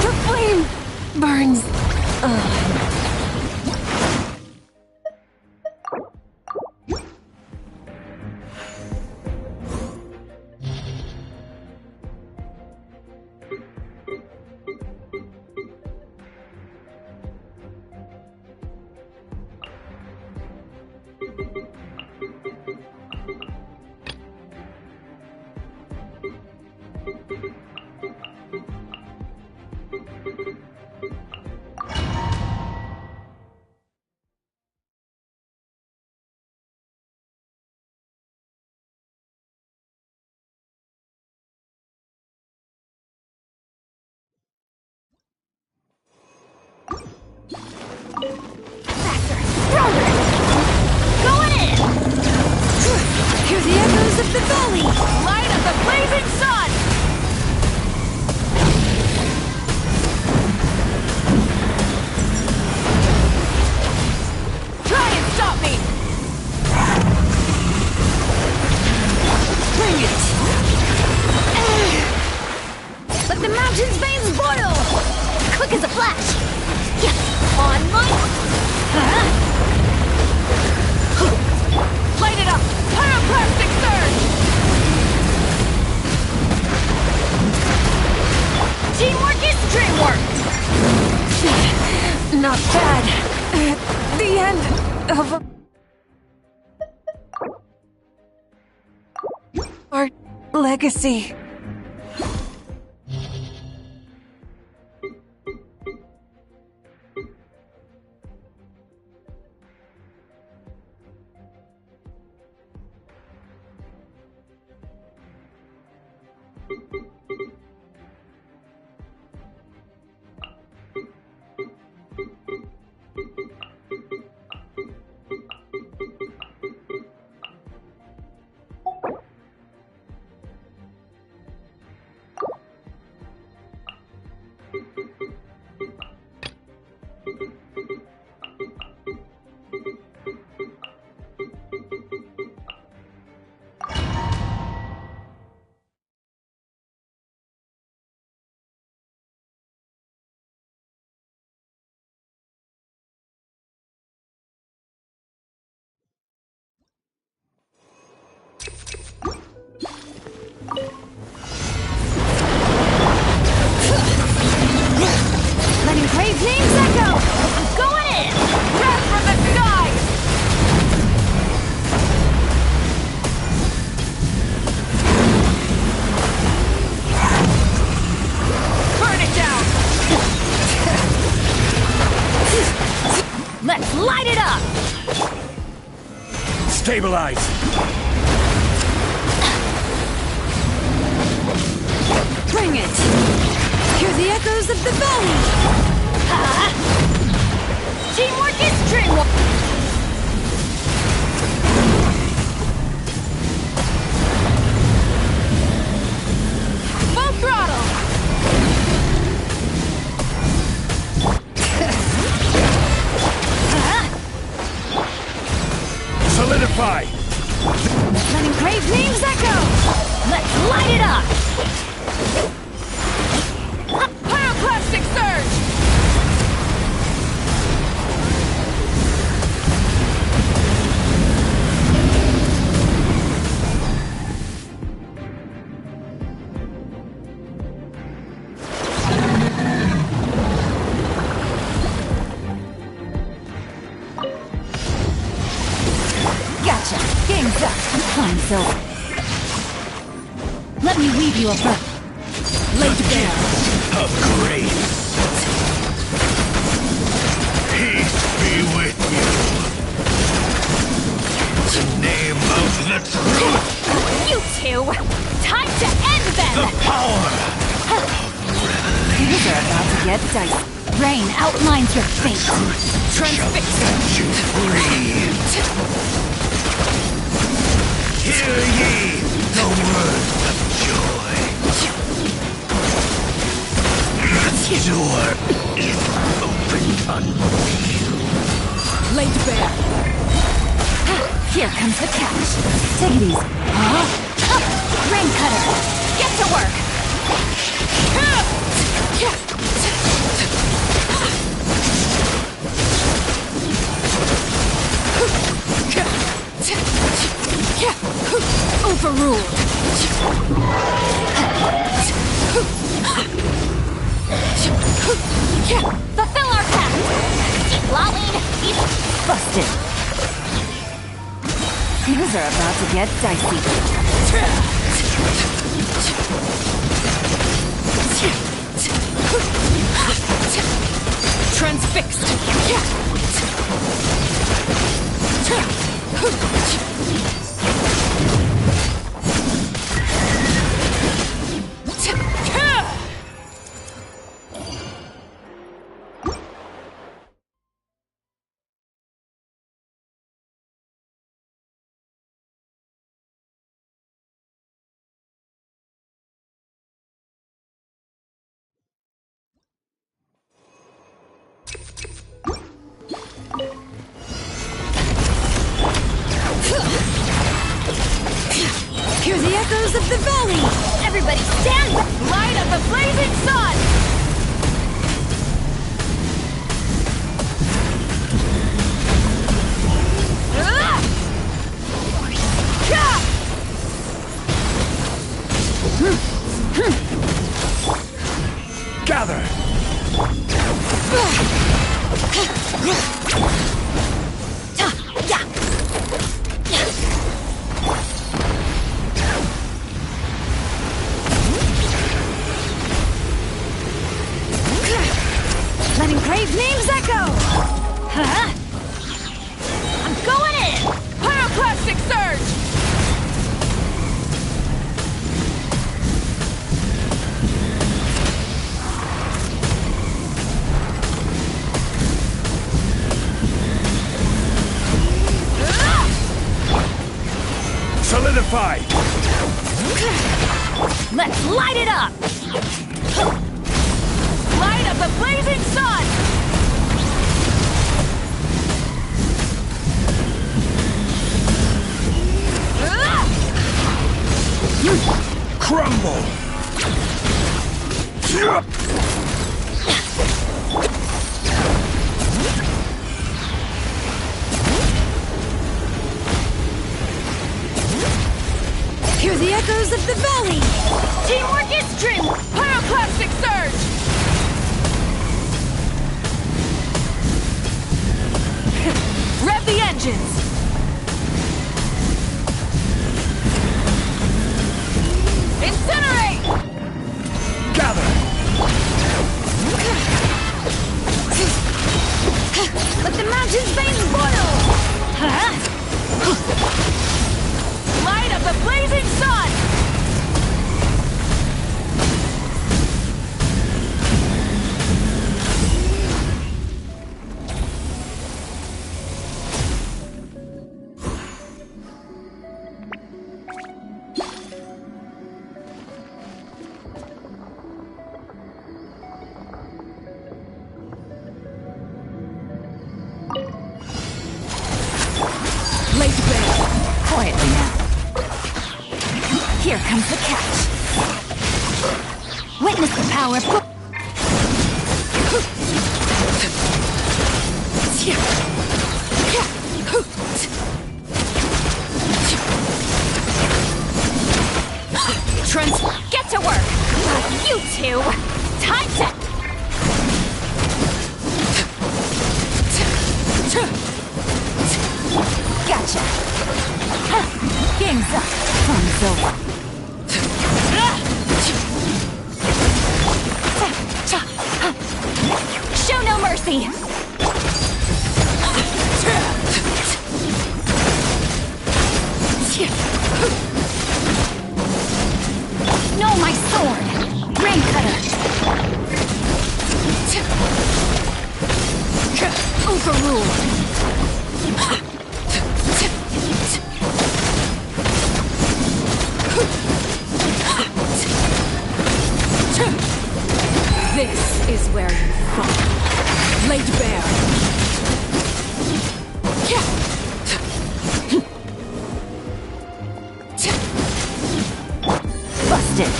The flame burns. The echoes of the valley! Light of the blazing sun! Try and stop me! Bring it! Let the mountain's veins boil! Quick as a flash! On my... Light it up! Pyroclastic surge! Teamwork is dreamwork! Not bad. The end of our legacy. Stabilize! Bring it! Hear the echoes of the valley! Teamwork is dreamwork! Full throttle! Solidify! Let engraved names echo! Let's light it up! Pyroclastic surge! Gotcha! Game's up! Time's over. Let me weave you a bow. Laid bare. Of grace. Peace be with you. The name of the truth. You two! Time to end them! The power. Things are about to get dicey. Rain outlines your fate. Transfix you free. Hear ye the words of joy. The door is opened unto you. Laid bare. Here comes the catch. Take it easy. Rain cutter. Get to work! Overruled. Fulfill our pact! Keep lolling! Busted. Things are about to get dicey. Transfixed! Hear the echoes of the valley! Everybody stand back! Light up the blazing sun! Gather! Let engraved names echo! Huh? I'm going in! Pyroclastic surge! Solidify! Let's light it up! Light up the blazing sun! Crumble! Hear the echoes of the valley! Teamwork is dream! Pyroclastic surge! Rev the engines! Incinerate! Gather! Let the mountain's veins boil! comes the catch. Witness the power of... Trent, get to work! You two! Time to... Gotcha. Game's up. Fun's over. Show no mercy! No, my sword! Rain cutter! Overruled! This is where you fall. Laid bare. Busted!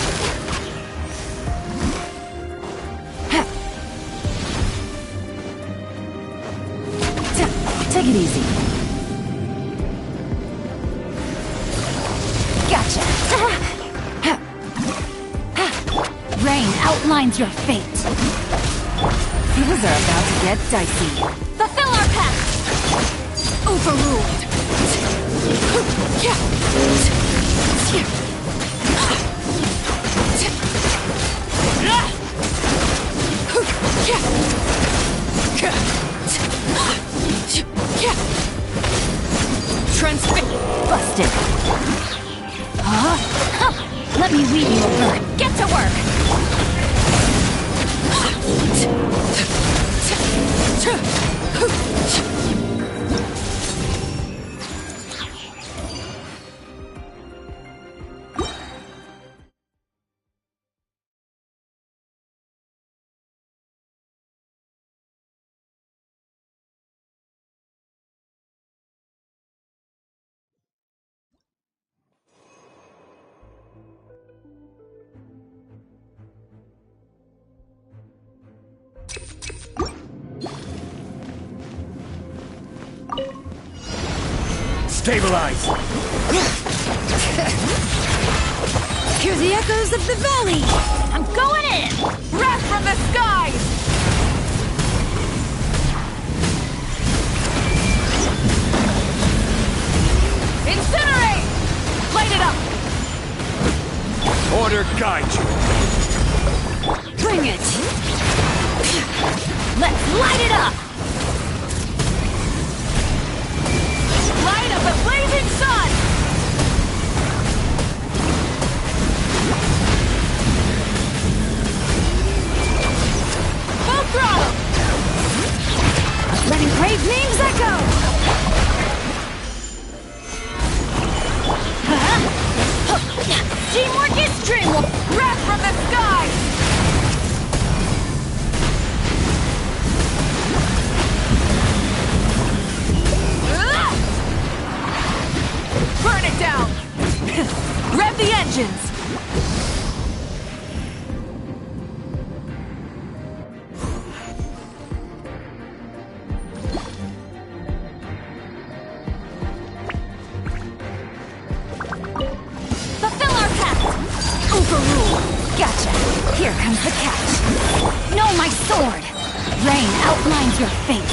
Take it easy. Gotcha. Rain outlines your fate. Things are about to get dicey. Fulfill our pact! Overruled. Transfix! Busted. Huh? Let me weave you a bird. Get to work! Stabilize! Hear the echoes of the valley! I'm going in! Wrath from the skies! Incinerate! Light it up! Order guide you! Bring it! Let's light it up! Light up a blazing sun! Full throttle! Letting brave names echo! Teamwork is dream! Wrath from the skies! Burn it down! Rev the engines! Fulfill our pact! Overruled! Gotcha! Here comes the catch! Know my sword! Rain outlines your fate!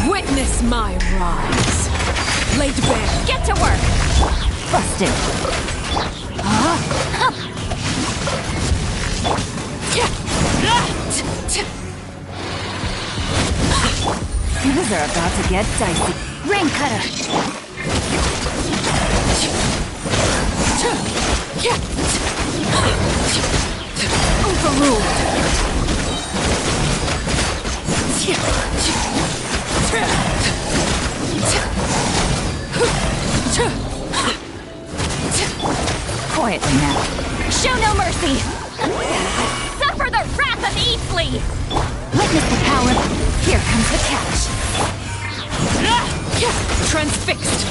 Witness my rise. Laid bare. Get to work! Busted! Things are about to get dicey. Rain cutter! Overruled! Quietly now. Show no mercy! Suffer the wrath of Easley! Witness the power of... Here comes the catch. Transfixed!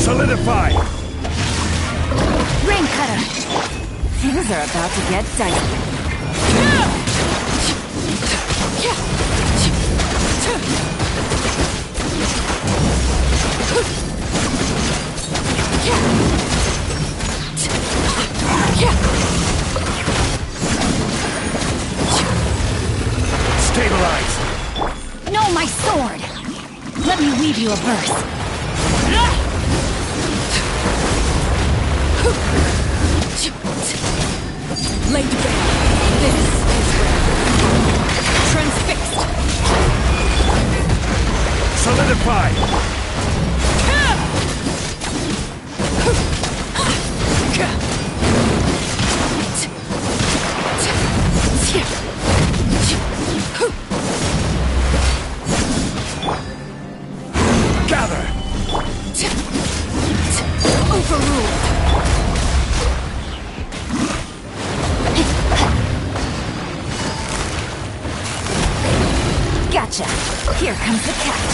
Solidify! Rain cutter! Things are about to get dicey. Stabilize! No, my sword! Let me weave you a verse. Laid bare. This is where. Transfixed. Solidify! Gather! Overruled. Gotcha. Here comes the catch.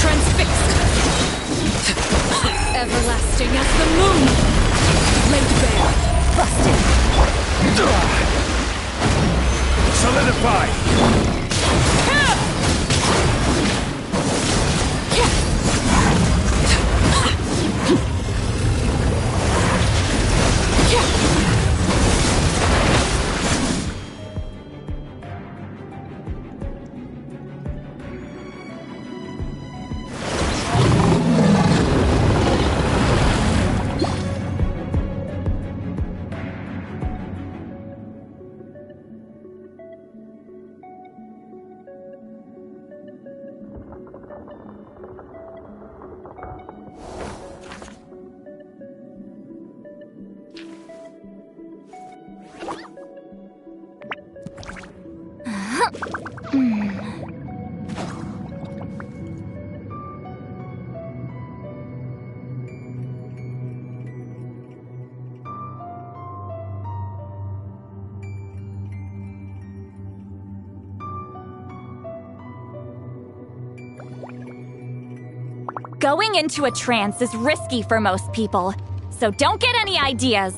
Transfixed. Everlasting as the moon. Laid bare. Busted. Solidify! Going into a trance is risky for most people, so don't get any ideas.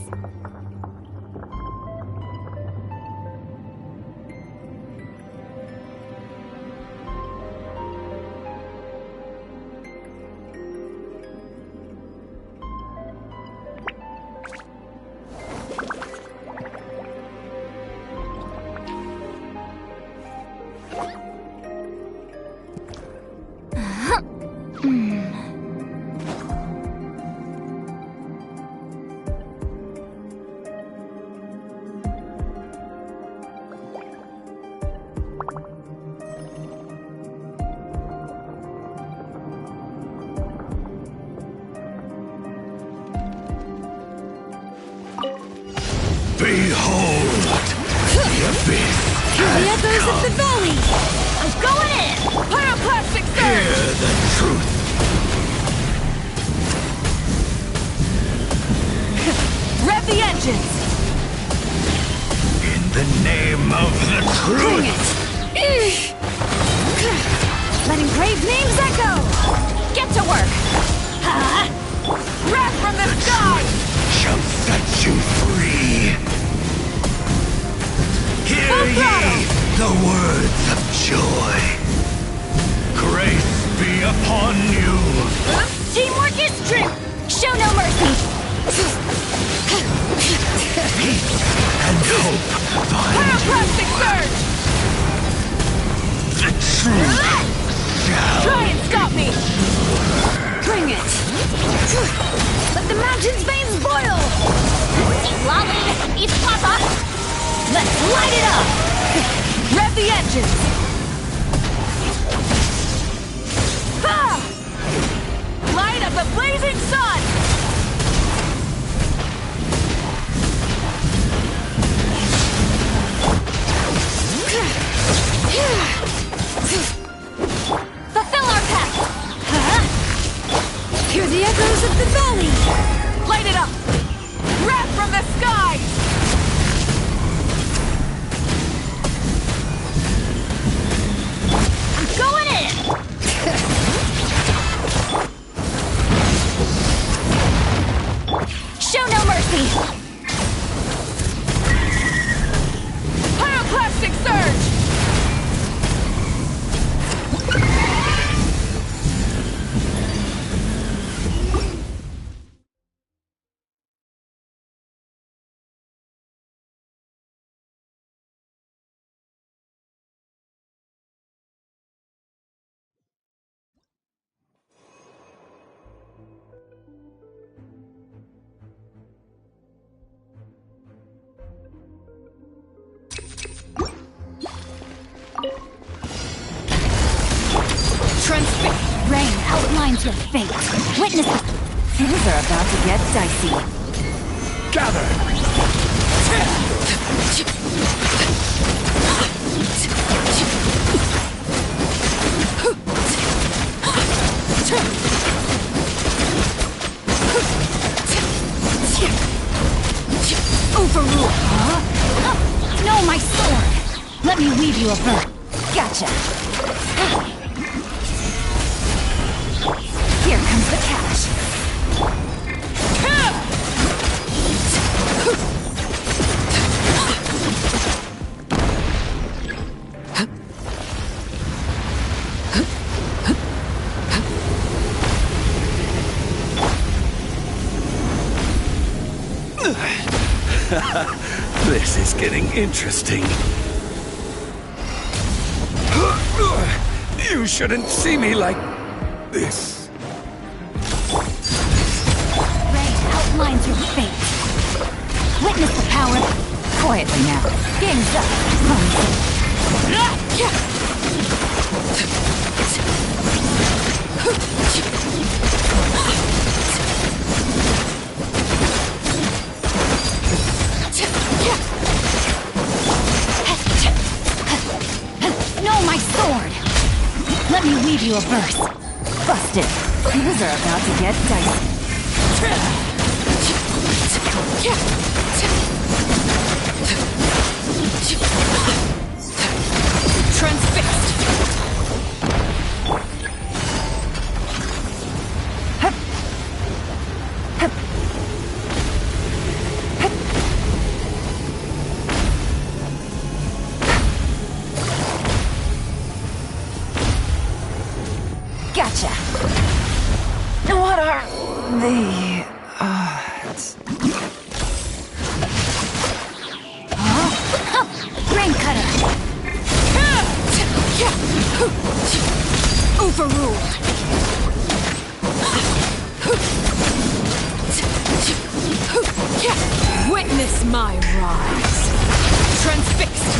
Behold! The abyss! The echoes of the valley! I'm going in! Pyroclastic surge! Hear the truth! Rev the engines! In the name of the truth! Bring it! Let engraved names echo! Get to work! Wrath from the sky! Shall set you free! Hear ye the words of joy! Grace be upon you! Teamwork is strength! Show no mercy! Peace and hope find Pyroclastic surge! the truth shall Try and stop me! Bring it! Let the mountain's veins boil! Eat lolly! Eat papa! Let's light it up! Rev the engines! Ha! Light up the blazing sun! Fulfill our path! Hear the echoes of the valley! Light it up! Wrath from the skies! I'm going in! Show no mercy! Pyroclastic surge! Rain outlines your fate. Witness it. Things are about to get dicey. gather! Overrule, huh? No, my sword! Let me weave you a bird. Gotcha. Here comes the catch. This is getting interesting. You shouldn't see me like this. Rain outlines your fate. Witness the power. Quietly now. Game's up. you a verse. Busted. Things are about to get dicey. Transfixed. Gotcha. What are the odds? Brain cutter. Overruled. Witness my rise. Transfixed.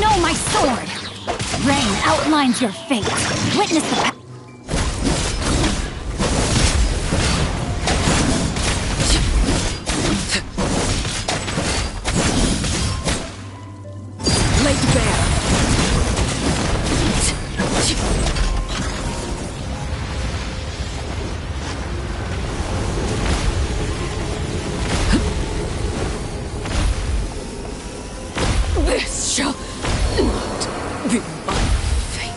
Know my sword! Rain outlines your fate. Witness the Laid bare. This shall not be my fate.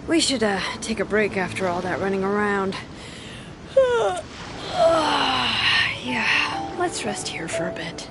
We should, take a break after all that running around. Yeah, let's rest here for a bit.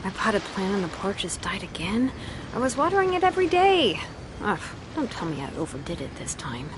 My potted plant on the porch has died again. I was watering it every day. Ugh, don't tell me I overdid it this time.